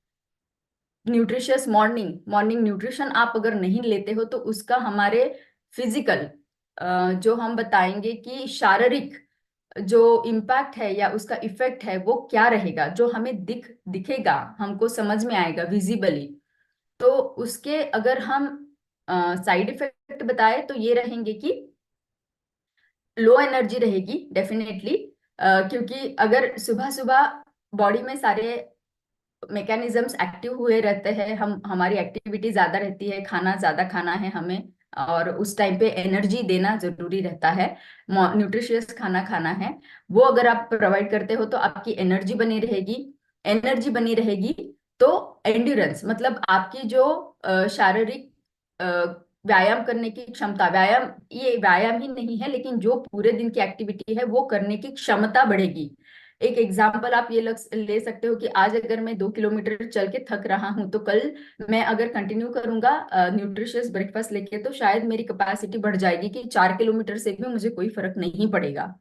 न्यूट्रिशियस मॉर्निंग मॉर्निंग न्यूट्रिशन आप अगर नहीं लेते हो, तो उसका हमारे फिजिकल जो हम बताएंगे कि शारीरिक जो इम्पैक्ट है या उसका इफेक्ट है वो क्या रहेगा, जो हमें दिखेगा, हमको समझ में आएगा विजिबली। तो उसके अगर हम साइड इफेक्ट बताए तो ये रहेंगे कि लो एनर्जी रहेगी डेफिनेटली, क्योंकि अगर सुबह सुबह बॉडी में सारे मैकेनिज्म्स एक्टिव हुए रहते हैं, हमारी एक्टिविटी ज्यादा रहती है, खाना ज्यादा खाना है हमें, और उस टाइम पे एनर्जी देना जरूरी रहता है, न्यूट्रिशियस खाना खाना है। वो अगर आप प्रोवाइड करते हो तो आपकी एनर्जी बनी रहेगी। एनर्जी बनी रहेगी तो एंड्योरेंस, मतलब आपकी जो शारीरिक व्यायाम करने की क्षमता, व्यायाम ये व्यायाम ही नहीं है लेकिन जो पूरे दिन की एक्टिविटी है वो करने की क्षमता बढ़ेगी। एक एग्जाम्पल आप ये ले सकते हो कि आज अगर मैं 2 किलोमीटर चल के थक रहा हूं, तो कल मैं अगर कंटिन्यू करूंगा न्यूट्रिशियस ब्रेकफास्ट लेके, तो शायद मेरी कैपेसिटी बढ़ जाएगी कि 4 किलोमीटर से भी मुझे कोई फर्क नहीं पड़ेगा।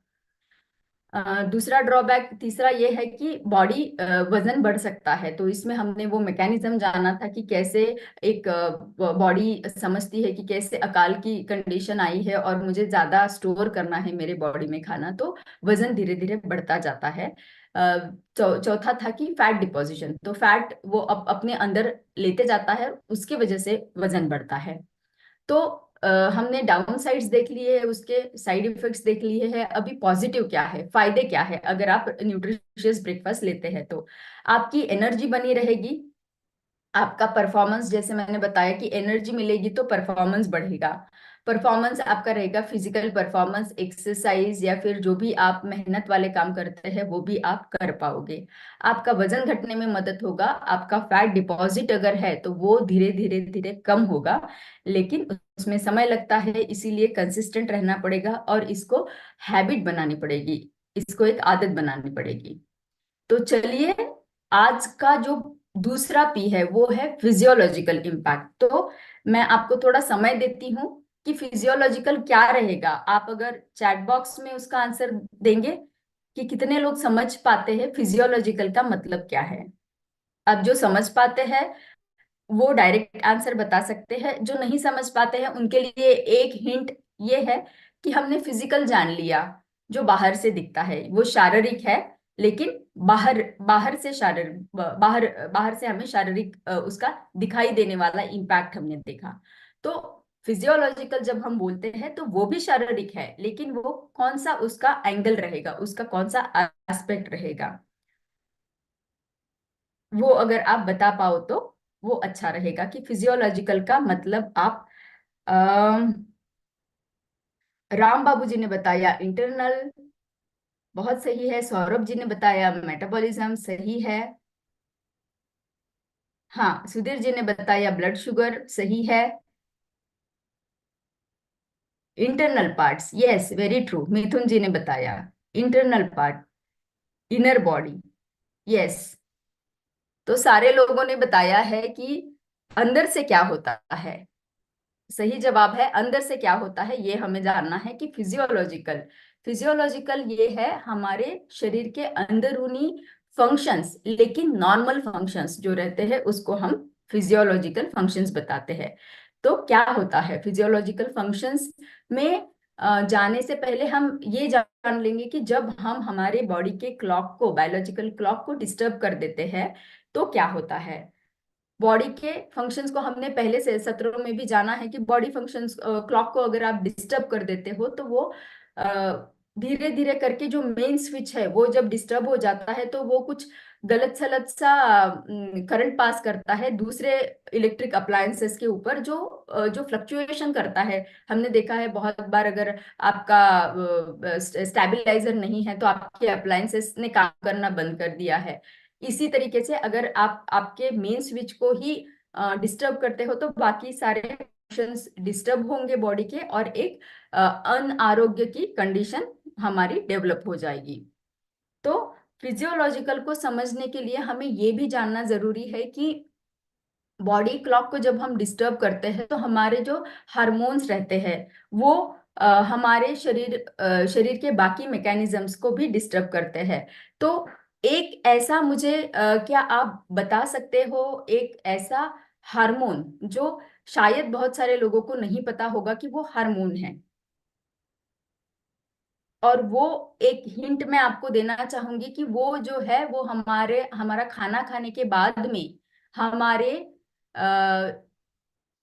दूसरा ड्रॉबैक तीसरा ये है कि बॉडी वजन बढ़ सकता है। तो इसमें हमने वो मैकेनिज्म जाना था कि कैसे एक बॉडी समझती है कि कैसे अकाल की कंडीशन आई है और मुझे ज्यादा स्टोर करना है मेरे बॉडी में खाना, तो वजन धीरे धीरे बढ़ता जाता है। चौथा था कि फैट डिपोजिशन, तो फैट वो अपने अंदर लेते जाता है, उसकी वजह से वजन बढ़ता है। तो हमने डाउन साइड्स देख लिए है, उसके साइड इफेक्ट्स देख लिए हैं। अभी पॉजिटिव क्या है, फायदे क्या है अगर आप न्यूट्रिशियस ब्रेकफास्ट लेते हैं तो? आपकी एनर्जी बनी रहेगी, आपका परफॉर्मेंस, जैसे मैंने बताया कि एनर्जी मिलेगी तो परफॉर्मेंस बढ़ेगा। परफॉर्मेंस आपका रहेगा फिजिकल परफॉर्मेंस, एक्सरसाइज या फिर जो भी आप मेहनत वाले काम करते हैं वो भी आप कर पाओगे। आपका वजन घटने में मदद होगा, आपका फैट डिपॉजिट अगर है तो वो धीरे धीरे धीरे कम होगा, लेकिन उसमें समय लगता है, इसीलिए कंसिस्टेंट रहना पड़ेगा और इसको हैबिट बनानी पड़ेगी, इसको एक आदत बनानी पड़ेगी। तो चलिए, आज का जो दूसरा पी है वो है फिजियोलॉजिकल इम्पैक्ट। तो मैं आपको थोड़ा समय देती हूँ कि फिजियोलॉजिकल क्या रहेगा। आप अगर चैट बॉक्स में उसका आंसर देंगे कि कितने लोग समझ पाते हैं फिजियोलॉजिकल का मतलब क्या है। अब जो समझ पाते हैं वो डायरेक्ट आंसर बता सकते हैं, जो नहीं समझ पाते हैं उनके लिए एक हिंट ये है कि हमने फिजिकल जान लिया, जो बाहर से दिखता है वो शारीरिक है, लेकिन बाहर बाहर से शारीरिक, बाहर बाहर से हमें शारीरिक उसका दिखाई देने वाला इम्पैक्ट हमने देखा। तो फिजियोलॉजिकल जब हम बोलते हैं तो वो भी शारीरिक है, लेकिन वो कौन सा उसका एंगल रहेगा, उसका कौन सा एस्पेक्ट रहेगा, वो अगर आप बता पाओ तो वो अच्छा रहेगा कि फिजियोलॉजिकल का मतलब आप। अम, राम बाबू जी ने बताया इंटरनल, बहुत सही है। सौरभ जी ने बताया मेटाबॉलिज्म, सही है। हाँ, सुधीर जी ने बताया ब्लड शुगर, सही है। Internal parts, yes very true. Mithun ji ने बताया internal part, inner body, yes. तो सारे लोगों ने बताया है कि अंदर से क्या होता है। सही जवाब है अंदर से क्या होता है, ये हमें जानना है कि फिजियोलॉजिकल। फिजियोलॉजिकल ये है हमारे शरीर के अंदरूनी फंक्शंस, लेकिन नॉर्मल फंक्शंस जो रहते हैं उसको हम फिजियोलॉजिकल फंक्शंस बताते हैं। तो क्या होता है फिजियोलॉजिकल फंक्शंस में? जाने से पहले हम ये जान लेंगे कि जब हम हमारे बॉडी के क्लॉक को, बायोलॉजिकल क्लॉक को डिस्टर्ब कर देते हैं तो क्या होता है। बॉडी के फंक्शंस को हमने पहले से सत्रों में भी जाना है कि बॉडी फंक्शंस क्लॉक को अगर आप डिस्टर्ब कर देते हो तो वो धीरे धीरे करके जो मेन स्विच है वो जब डिस्टर्ब हो जाता है तो वो कुछ गलत सलत सा करंट पास करता है दूसरे इलेक्ट्रिक अप्लायंसेस के ऊपर, जो फ्लक्चुएशन करता है। हमने देखा है बहुत बार, अगर आपका स्टेबलाइजर नहीं है तो आपके अप्लायंसेस ने काम करना बंद कर दिया है। इसी तरीके से अगर आप आपके मेन स्विच को ही डिस्टर्ब करते हो तो बाकी सारे फंक्शंस डिस्टर्ब होंगे बॉडी के, और एक अनारोग्य की कंडीशन हमारी डेवलप हो जाएगी। तो फिजियोलॉजिकल को समझने के लिए हमें ये भी जानना जरूरी है कि बॉडी क्लॉक को जब हम डिस्टर्ब करते हैं तो हमारे जो हार्मोन्स रहते हैं वो हमारे शरीर के बाकी मैकेनिज्म्स को भी डिस्टर्ब करते हैं। तो एक ऐसा मुझे क्या आप बता सकते हो, एक ऐसा हार्मोन जो शायद बहुत सारे लोगों को नहीं पता होगा कि वो हार्मोन है? और वो एक हिंट मैं आपको देना चाहूंगी कि वो जो है वो हमारा खाना खाने के बाद में हमारे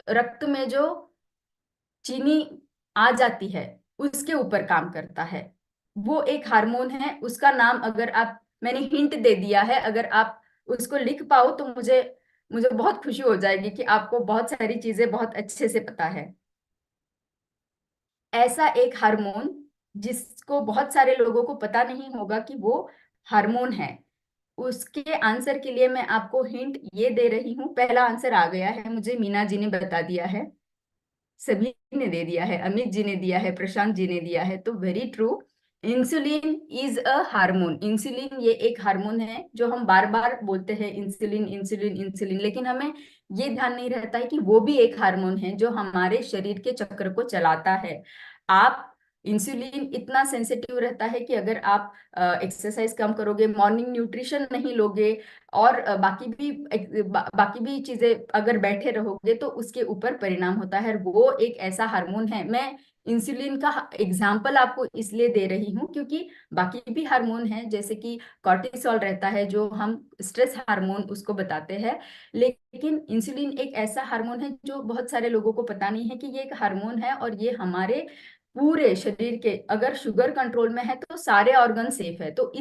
रक्त में जो चीनी आ जाती है उसके ऊपर काम करता है। वो एक हार्मोन है, उसका नाम अगर आप, मैंने हिंट दे दिया है, अगर आप उसको लिख पाओ तो मुझे मुझे बहुत खुशी हो जाएगी कि आपको बहुत सारी चीजें बहुत अच्छे से पता है। ऐसा एक हार्मोन जिसको बहुत सारे लोगों को पता नहीं होगा कि वो हार्मोन है, उसके आंसर के लिए मैं आपको हिंट ये दे रही हूँ। पहला आंसर आ गया है, मुझे मीना जी ने बता दिया है, सभी ने दे दिया है, अमित जी ने दिया है, प्रशांत जी ने दिया है, तो very true. Insulin is a hormone. Insulin ये एक हार्मोन है जो हम बार बार बोलते हैं इंसुलिन इंसुलिन इंसुलिन, लेकिन हमें ये ध्यान नहीं रहता है कि वो भी एक हार्मोन है जो हमारे शरीर के चक्र को चलाता है। आप इंसुलिन इतना सेंसिटिव रहता है कि अगर आप एक्सरसाइज कम करोगे, मॉर्निंग न्यूट्रिशन नहीं लोगे और बाकी भी चीजें अगर बैठे रहोगे तो उसके ऊपर परिणाम होता है। वो एक ऐसा हार्मोन है, मैं इंसुलिन का एग्जाम्पल आपको इसलिए दे रही हूँ क्योंकि बाकी भी हार्मोन हैं, जैसे कि कॉर्टिसोल रहता है जो हम स्ट्रेस हार्मोन उसको बताते हैं, लेकिन इंसुलिन एक ऐसा हार्मोन है जो बहुत सारे लोगों को पता नहीं है कि ये एक हार्मोन है, और ये हमारे पूरे शरीर के, अगर शुगर कंट्रोल में है तो सारे ऑर्गन सेफ है। तो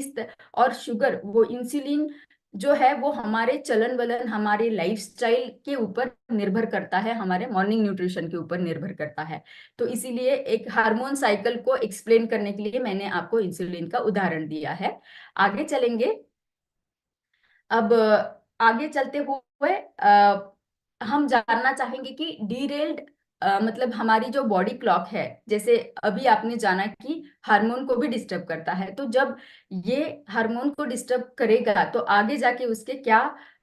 और शुगर, वो इंसुलिन जो है वो हमारे चलन वलन, हमारे लाइफस्टाइल के ऊपर निर्भर करता है, हमारे मॉर्निंग न्यूट्रिशन के ऊपर निर्भर करता है। तो इसीलिए एक हार्मोन साइकिल को एक्सप्लेन करने के लिए मैंने आपको इंसुलिन का उदाहरण दिया है। आगे चलेंगे। अब आगे चलते हुए हम जानना चाहेंगे कि डीरेल्ड मतलब हमारी जो बॉडी क्लॉक है, जैसे अभी आपने जाना कि हार्मोन को भी डिस्टर्ब करता है, तो जब ये हार्मोन को डिस्टर्ब करेगा तो आगे जाके उसके क्या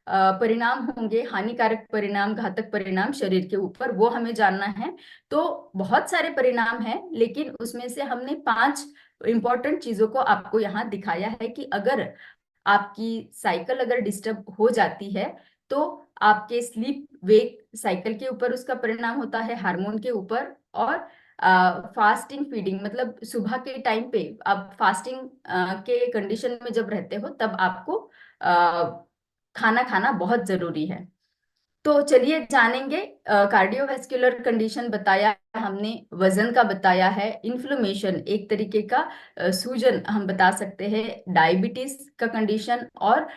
परिणाम होंगे, हानिकारक परिणाम, घातक परिणाम शरीर के ऊपर, वो हमें जानना है। तो बहुत सारे परिणाम हैं, लेकिन उसमें से हमने 5 इंपॉर्टेंट चीजों को आपको यहाँ दिखाया है कि अगर आपकी साइकिल अगर डिस्टर्ब हो जाती है तो आपके स्लीप वेक साइकिल के ऊपर उसका परिणाम होता है, हार्मोन के ऊपर। और फास्टिंग फीडिंग, मतलब सुबह के टाइम पे आप फास्टिंग के कंडीशन में जब रहते हो तब आपको खाना खाना बहुत जरूरी है। तो चलिए जानेंगे। कार्डियोवैस्कुलर कंडीशन बताया हमने, वजन का बताया है, इन्फ्लेमेशन एक तरीके का सूजन हम बता सकते हैं, डायबिटीज का कंडीशन, और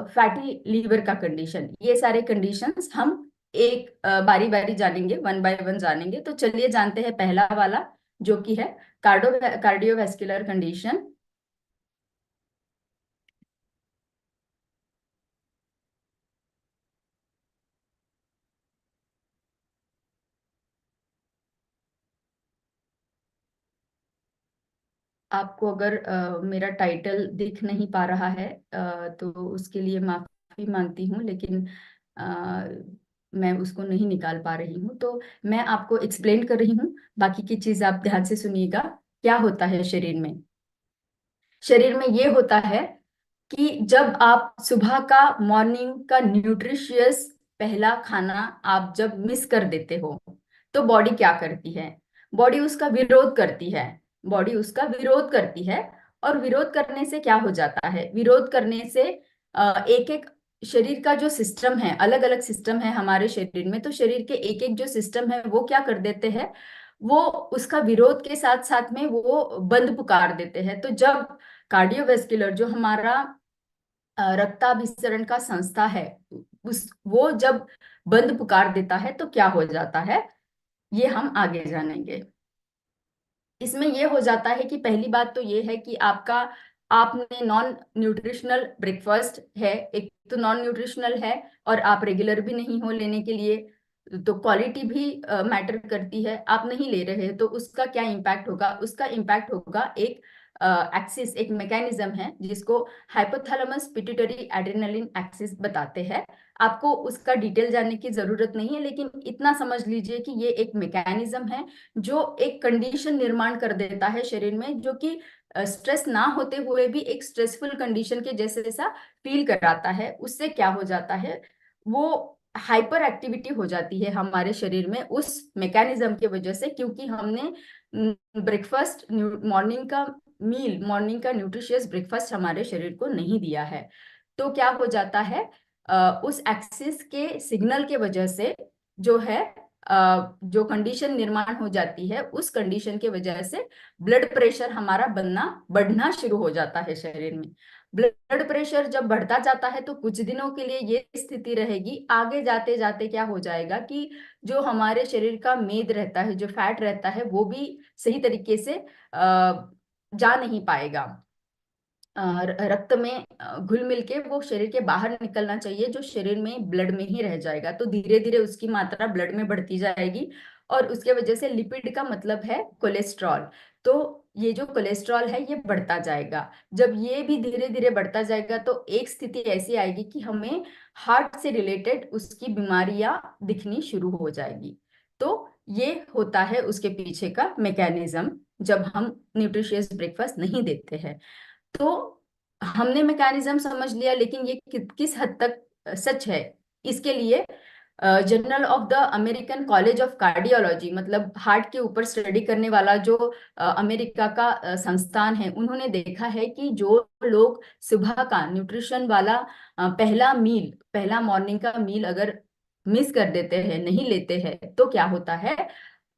फैटी लीवर का कंडीशन। ये सारे कंडीशंस हम एक बारी बारी जानेंगे, वन बाय वन जानेंगे। तो चलिए जानते हैं पहला वाला, जो कि है कार्डियोवैस्कुलर कंडीशन। आपको अगर मेरा टाइटल दिख नहीं पा रहा है तो उसके लिए माफी मांगती हूँ, लेकिन अ, मैं उसको नहीं निकाल पा रही हूँ। तो मैं आपको एक्सप्लेन कर रही हूँ, बाकी की चीज आप ध्यान से सुनिएगा। क्या होता है शरीर में? शरीर में ये होता है कि जब आप सुबह का, मॉर्निंग का न्यूट्रिशियस पहला खाना आप जब मिस कर देते हो, तो बॉडी क्या करती है? बॉडी उसका विरोध करती है। बॉडी उसका विरोध करती है। और विरोध करने से क्या हो जाता है? विरोध करने से एक एक शरीर का जो सिस्टम है, अलग अलग सिस्टम है हमारे शरीर में, तो शरीर के एक एक जो सिस्टम है वो क्या कर देते हैं, वो उसका विरोध के साथ साथ में वो बंद पुकार देते हैं। तो जब कार्डियोवेस्कुलर, जो हमारा रक्ताभिसरण का संस्था है, उस वो जब बंद पुकार देता है तो क्या हो जाता है, ये हम आगे जानेंगे। इसमें ये हो जाता है कि पहली बात तो ये है कि आपने नॉन न्यूट्रिशनल ब्रेकफास्ट है, एक तो नॉन न्यूट्रिशनल है, और आप रेगुलर भी नहीं हो लेने के लिए, तो क्वालिटी भी मैटर करती है। आप नहीं ले रहे तो उसका क्या इम्पैक्ट होगा? उसका इम्पैक्ट होगा एक एक्सिस, एक मैकेनिज्म है जिसको हाइपोथैलेमस पिट्यूटरी एड्रेनलिन एक्सिस बताते हैं। आपको उसका डिटेल जानने की जरूरत नहीं है, लेकिन इतना समझ लीजिए कि ये एक मैकेनिज्म है जो एक कंडीशन निर्माण कर देता है शरीर में, जो कि स्ट्रेस ना होते हुए भी एक स्ट्रेसफुल कंडीशन के जैसे जैसा फील कराता है। उससे क्या हो जाता है, वो हाइपर एक्टिविटी हो जाती है हमारे शरीर में उस मैकेनिज्म की वजह से, क्योंकि हमने ब्रेकफास्ट, मॉर्निंग का मील, मॉर्निंग का न्यूट्रिशियस ब्रेकफास्ट हमारे शरीर को नहीं दिया है। तो क्या हो जाता है, उस एक्सिस के सिग्नल के वजह से जो है, जो कंडीशन निर्माण हो जाती है, उस कंडीशन के वजह से ब्लड प्रेशर हमारा बढ़ना शुरू हो जाता है शरीर में। ब्लड प्रेशर जब बढ़ता जाता है तो कुछ दिनों के लिए ये स्थिति रहेगी। आगे जाते जाते क्या हो जाएगा कि जो हमारे शरीर का मेद रहता है, जो फैट रहता है, वो भी सही तरीके से जा नहीं पाएगा। रक्त में घुल मिल के वो शरीर के बाहर निकलना चाहिए, जो शरीर में ब्लड में ही रह जाएगा। तो धीरे धीरे उसकी मात्रा ब्लड में बढ़ती जाएगी, और उसके वजह से लिपिड का मतलब है कोलेस्ट्रॉल। तो ये जो कोलेस्ट्रॉल है ये बढ़ता जाएगा। जब ये भी धीरे धीरे बढ़ता जाएगा तो एक स्थिति ऐसी आएगी कि हमें हार्ट से रिलेटेड उसकी बीमारियां दिखनी शुरू हो जाएगी। तो ये होता है उसके पीछे का मैकेनिज्म, जब हम न्यूट्रिशियस ब्रेकफास्ट नहीं देते हैं। तो हमने मैकेनिज्म समझ लिया, लेकिन ये किस हद तक सच है, इसके लिए journal of the American college of cardiology, मतलब हार्ट के ऊपर स्टडी करने वाला जो अमेरिका का संस्थान है, उन्होंने देखा है कि जो लोग सुबह का न्यूट्रिशन वाला पहला मॉर्निंग का मील अगर मिस कर देते हैं, नहीं लेते हैं, तो क्या होता है।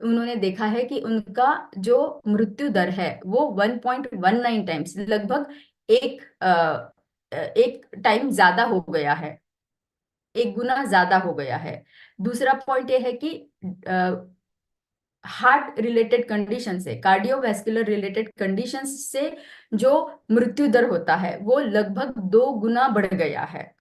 उन्होंने देखा है कि उनका जो मृत्यु दर है वो 1.19 टाइम्स, लगभग एक एक टाइम ज्यादा हो गया है, एक गुना ज्यादा हो गया है। दूसरा पॉइंट ये है कि हार्ट रिलेटेड कंडीशन से, कार्डियोवैस्कुलर रिलेटेड कंडीशन से जो मृत्यु दर होता है वो लगभग 2 गुना बढ़ गया है।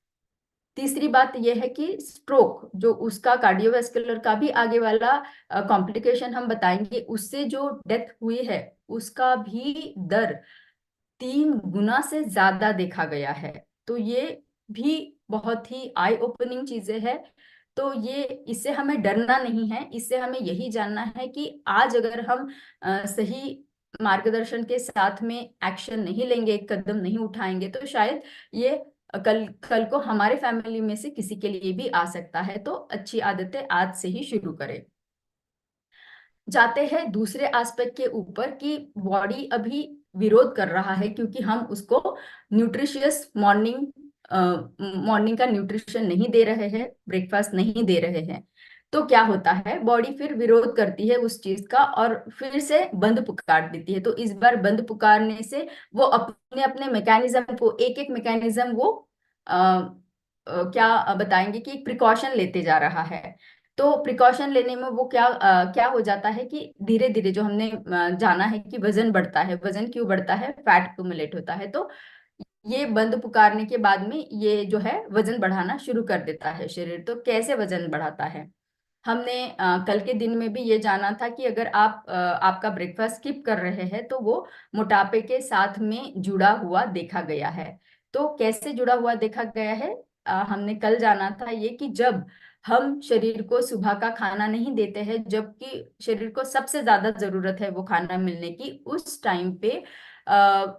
तीसरी बात यह है कि स्ट्रोक, जो उसका कार्डियोवैस्कुलर का भी आगे वाला कॉम्प्लिकेशन हम बताएंगे, उससे जो डेथ हुई है उसका भी दर 3 गुना से ज्यादा देखा गया है। तो ये भी बहुत ही आई ओपनिंग चीजें हैं। तो ये, इससे हमें डरना नहीं है, इससे हमें यही जानना है कि आज अगर हम सही मार्गदर्शन के साथ में एक्शन नहीं लेंगे, एक कदम नहीं उठाएंगे, तो शायद ये कल कल को हमारे फैमिली में से किसी के लिए भी आ सकता है। तो अच्छी आदतें आज से ही शुरू करें। जाते हैं दूसरे एस्पेक्ट के ऊपर कि बॉडी अभी विरोध कर रहा है क्योंकि हम उसको न्यूट्रिशियस मॉर्निंग का न्यूट्रिशन नहीं दे रहे हैं, ब्रेकफास्ट नहीं दे रहे हैं। तो क्या होता है, बॉडी फिर विरोध करती है उस चीज का और फिर से बंद पुकार देती है। तो इस बार बंद पुकारने से वो अपने अपने मैकेनिज्म को, एक एक मैकेनिज्म वो क्या बताएंगे कि एक प्रिकॉशन लेते जा रहा है। तो प्रिकॉशन लेने में वो क्या हो जाता है कि धीरे धीरे जो हमने जाना है कि वजन बढ़ता है। वजन क्यों बढ़ता है, फैट एक्यूमुलेट होता है। तो ये बंद पुकारने के बाद में ये जो है वजन बढ़ाना शुरू कर देता है शरीर। तो कैसे वजन बढ़ाता है, हमने कल के दिन में भी ये जाना था कि अगर आपका ब्रेकफास्ट स्किप कर रहे हैं तो वो मोटापे के साथ में जुड़ा हुआ देखा गया है। तो कैसे जुड़ा हुआ देखा गया है, हमने कल जाना था ये कि जब हम शरीर को सुबह का खाना नहीं देते हैं, जबकि शरीर को सबसे ज्यादा जरूरत है वो खाना मिलने की, उस टाइम पे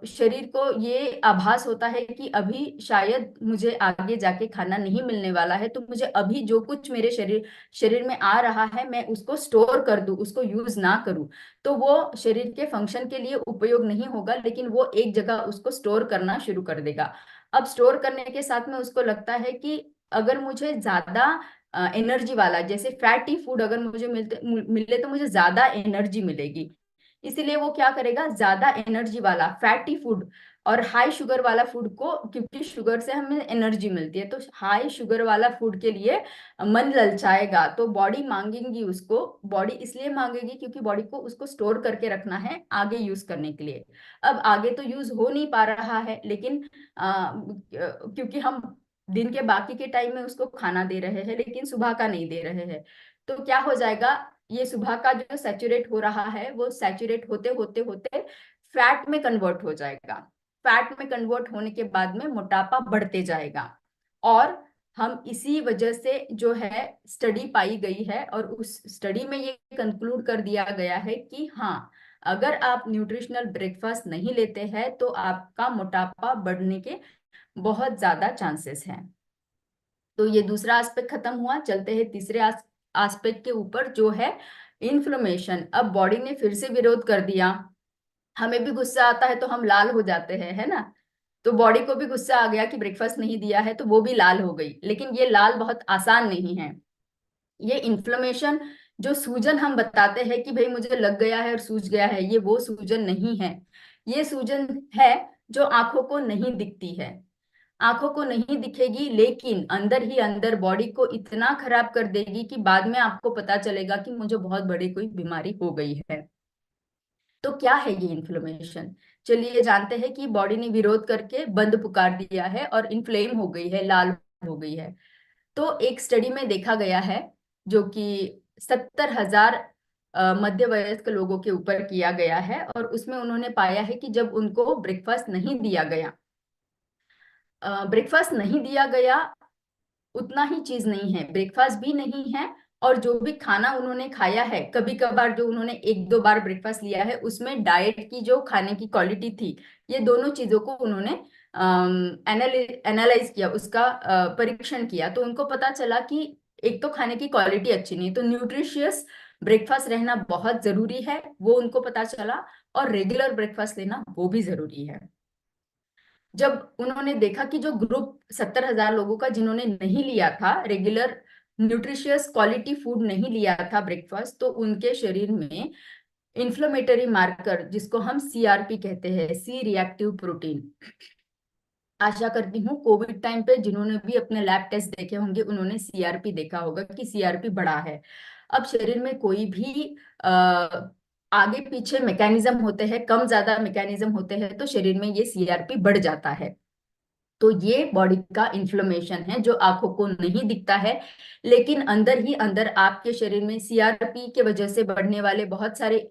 शरीर को ये आभास होता है कि अभी शायद मुझे आगे जाके खाना नहीं मिलने वाला है, तो मुझे अभी जो कुछ मेरे शरीर में आ रहा है मैं उसको स्टोर कर दूं, उसको यूज ना करूं। तो वो शरीर के फंक्शन के लिए उपयोग नहीं होगा, लेकिन वो एक जगह उसको स्टोर करना शुरू कर देगा। अब स्टोर करने के साथ में उसको लगता है कि अगर मुझे ज्यादा एनर्जी वाला, जैसे फैटी फूड अगर मुझे मिले तो मुझे ज्यादा एनर्जी मिलेगी, इसीलिए वो क्या करेगा, ज्यादा एनर्जी वाला फैटी फूड और हाई शुगर वाला फूड को, क्योंकि शुगर से हमें एनर्जी मिलती है, तो हाई शुगर वाला फूड के लिए मन ललचाएगा। तो बॉडी मांगेगी उसको, बॉडी इसलिए मांगेगी क्योंकि बॉडी को उसको स्टोर करके रखना है आगे यूज करने के लिए। अब आगे तो यूज हो नहीं पा रहा है, लेकिन क्योंकि हम दिन के बाकी के टाइम में उसको खाना दे रहे हैं लेकिन सुबह का नहीं दे रहे हैं, तो क्या हो जाएगा, ये सुबह का जो सैचुरेट हो रहा है वो सैचुरेट होते होते होते फैट में कन्वर्ट हो जाएगा। फैट में कन्वर्ट होने के बाद में मोटापा बढ़ते जाएगा। और हम इसी वजह से जो है स्टडी पाई गई है और उस स्टडी में ये कंक्लूड कर दिया गया है कि हाँ, अगर आप न्यूट्रिशनल ब्रेकफास्ट नहीं लेते हैं तो आपका मोटापा बढ़ने के बहुत ज्यादा चांसेस हैं। तो ये दूसरा एस्पेक्ट खत्म हुआ, चलते हैं तीसरे एस्पेक्ट के ऊपर जो है इन्फ्लेमेशन। अब बॉडी ने फिर से विरोध कर दिया, हमें भी गुस्सा आता है तो हम लाल हो जाते हैं, है ना। तो बॉडी को भी गुस्सा आ गया कि ब्रेकफास्ट नहीं दिया है, तो वो भी लाल हो गई। लेकिन ये लाल बहुत आसान नहीं है। ये इन्फ्लेमेशन, जो सूजन हम बताते हैं कि भाई मुझे लग गया है और सूज गया है, ये वो सूजन नहीं है। ये सूजन है जो आंखों को नहीं दिखती है, आंखों को नहीं दिखेगी, लेकिन अंदर ही अंदर बॉडी को इतना खराब कर देगी कि बाद में आपको पता चलेगा कि मुझे बहुत बड़ी कोई बीमारी हो गई है। तो क्या है ये इन्फ्लेमेशन, चलिए जानते हैं कि बॉडी ने विरोध करके बंद पुकार दिया है और इन्फ्लेम हो गई है, लाल हो गई है। तो एक स्टडी में देखा गया है जो कि 70,000 मध्य वयस्क लोगों के ऊपर किया गया है, और उसमें उन्होंने पाया है कि जब उनको ब्रेकफास्ट नहीं दिया गया, ब्रेकफास्ट नहीं दिया गया उतना ही चीज नहीं है, ब्रेकफास्ट भी नहीं है, और जो भी खाना उन्होंने खाया है, कभी कभार जो उन्होंने एक दो बार ब्रेकफास्ट लिया है, उसमें डाइट की जो खाने की क्वालिटी थी, ये दोनों चीजों को उन्होंने एनालाइज किया, उसका परीक्षण किया, तो उनको पता चला कि एक तो खाने की क्वालिटी अच्छी नहीं है। तो न्यूट्रिशियस ब्रेकफास्ट रहना बहुत जरूरी है, वो उनको पता चला। और रेगुलर ब्रेकफास्ट लेना वो भी जरूरी है। जब उन्होंने देखा कि जो ग्रुप 70,000 लोगों का जिन्होंने नहीं लिया था रेगुलर न्यूट्रिशियस क्वालिटी फूड, नहीं लिया था ब्रेकफास्ट, तो उनके शरीर में इन्फ्लेमेटरी मार्कर, जिसको हम सीआरपी कहते हैं, सी रिएक्टिव प्रोटीन, आशा करती हूँ कोविड टाइम पे जिन्होंने भी अपने लैब टेस्ट देखे होंगे उन्होंने सीआरपी देखा होगा कि सीआरपी बढ़ा है। अब शरीर में कोई भी आगे पीछे मैकेनिज्म होते हैं, कम ज्यादा मैकेनिज्म होते हैं, तो शरीर में ये सीआरपी बढ़ जाता है। तो ये बॉडी का इन्फ्लेमेशन है जो आंखों को नहीं दिखता है, लेकिन अंदर ही अंदर आपके शरीर में सीआरपी के वजह से बढ़ने वाले बहुत सारे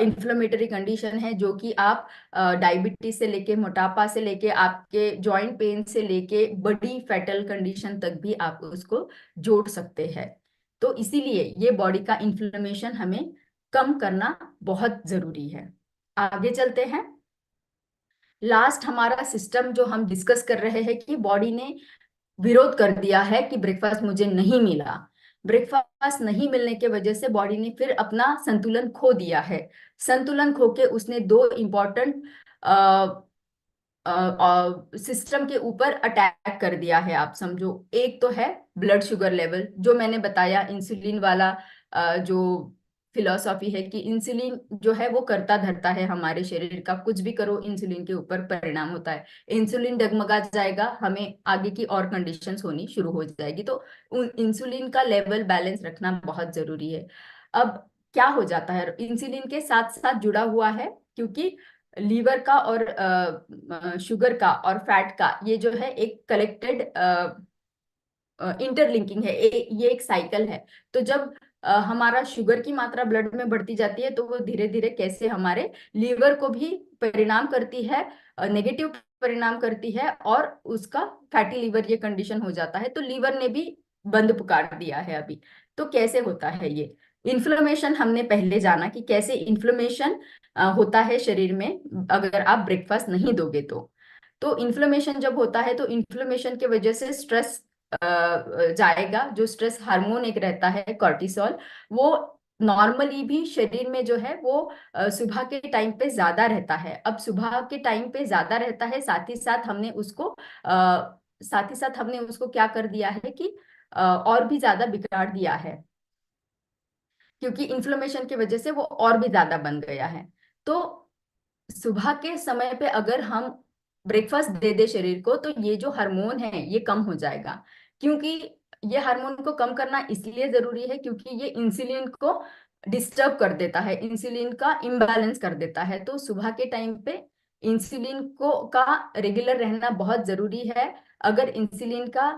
इन्फ्लेमेटरी कंडीशन है, जो कि आप डायबिटीज से लेके, मोटापा से लेके, आपके जॉइंट पेन से लेके, बड़ी फैटल कंडीशन तक भी आप उसको जोड़ सकते हैं। तो इसीलिए ये बॉडी का इन्फ्लेमेशन हमें कम करना बहुत जरूरी है। आगे चलते हैं। लास्ट हमारा सिस्टम जो हम डिस्कस कर रहे हैं कि बॉडी ने विरोध कर दिया है कि ब्रेकफास्ट मुझे नहीं मिला। ब्रेकफास्ट नहीं मिलने के वजह से बॉडी ने फिर अपना संतुलन खो दिया है। संतुलन खो के उसने दो इम्पोर्टेंट सिस्टम के ऊपर अटैक कर दिया है, आप समझो। एक तो है ब्लड शुगर लेवल, जो मैंने बताया इंसुलिन वाला जो फिलॉसफी है कि इंसुलिन जो है वो करता धरता है हमारे शरीर का, कुछ भी करो इंसुलिन के ऊपर परिणाम होता है। इंसुलिन डगमगा जाएगा, हमें आगे की और कंडीशंस होनी शुरू हो जाएगी। तो इंसुलिन का लेवल बैलेंस रखना बहुत जरूरी है। अब क्या हो जाता है, इंसुलिन के साथ साथ जुड़ा हुआ है, क्योंकि लीवर का और शुगर का और फैट का ये जो है एक कलेक्टेड इंटरलिंकिंग है, ये एक साइकिल है। तो जब हमारा शुगर की मात्रा ब्लड में बढ़ती जाती है तो वो धीरे धीरे कैसे हमारे लीवर को भी परिणाम करती है, नेगेटिव परिणाम करती है, और उसका फैटी लीवर ये कंडीशन हो जाता है। तो लीवर ने भी बंद पुकार दिया है अभी। तो कैसे होता है ये इन्फ्लेमेशन, हमने पहले जाना कि कैसे इन्फ्लेमेशन होता है शरीर में अगर आप ब्रेकफास्ट नहीं दोगे तो इन्फ्लेमेशन जब होता है तो इन्फ्लेमेशन की वजह से स्ट्रेस जाएगा। जो स्ट्रेस हार्मोन एक रहता है कॉर्टिसोल, वो नॉर्मली भी शरीर में जो है वो सुबह के टाइम पे ज्यादा रहता है। अब सुबह के टाइम पे ज्यादा रहता है, साथ ही साथ हमने उसको क्या कर दिया है कि और भी ज्यादा बिगाड़ दिया है, क्योंकि इन्फ्लेमेशन की वजह से वो और भी ज्यादा बन गया है। तो सुबह के समय पे अगर हम ब्रेकफास्ट दे दे शरीर को तो ये जो हार्मोन है ये कम हो जाएगा। क्योंकि ये हार्मोन को कम करना इसलिए जरूरी है क्योंकि ये इंसुलिन को डिस्टर्ब कर देता है, इंसुलिन का इम्बैलेंस कर देता है। तो सुबह के टाइम पे इंसुलिन को का रेगुलर रहना बहुत जरूरी है। अगर इंसुलिन का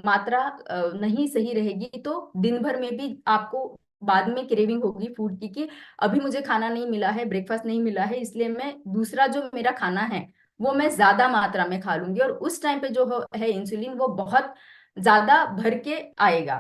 मात्रा नहीं सही रहेगी तो दिन भर में भी आपको बाद में क्रेविंग होगी फूड की, कि अभी मुझे खाना नहीं मिला है, ब्रेकफास्ट नहीं मिला है, इसलिए मैं दूसरा जो मेरा खाना है वो मैं ज्यादा मात्रा में खा लूंगी। और उस टाइम पे जो है इंसुलिन वो बहुत ज्यादा भर के आएगा,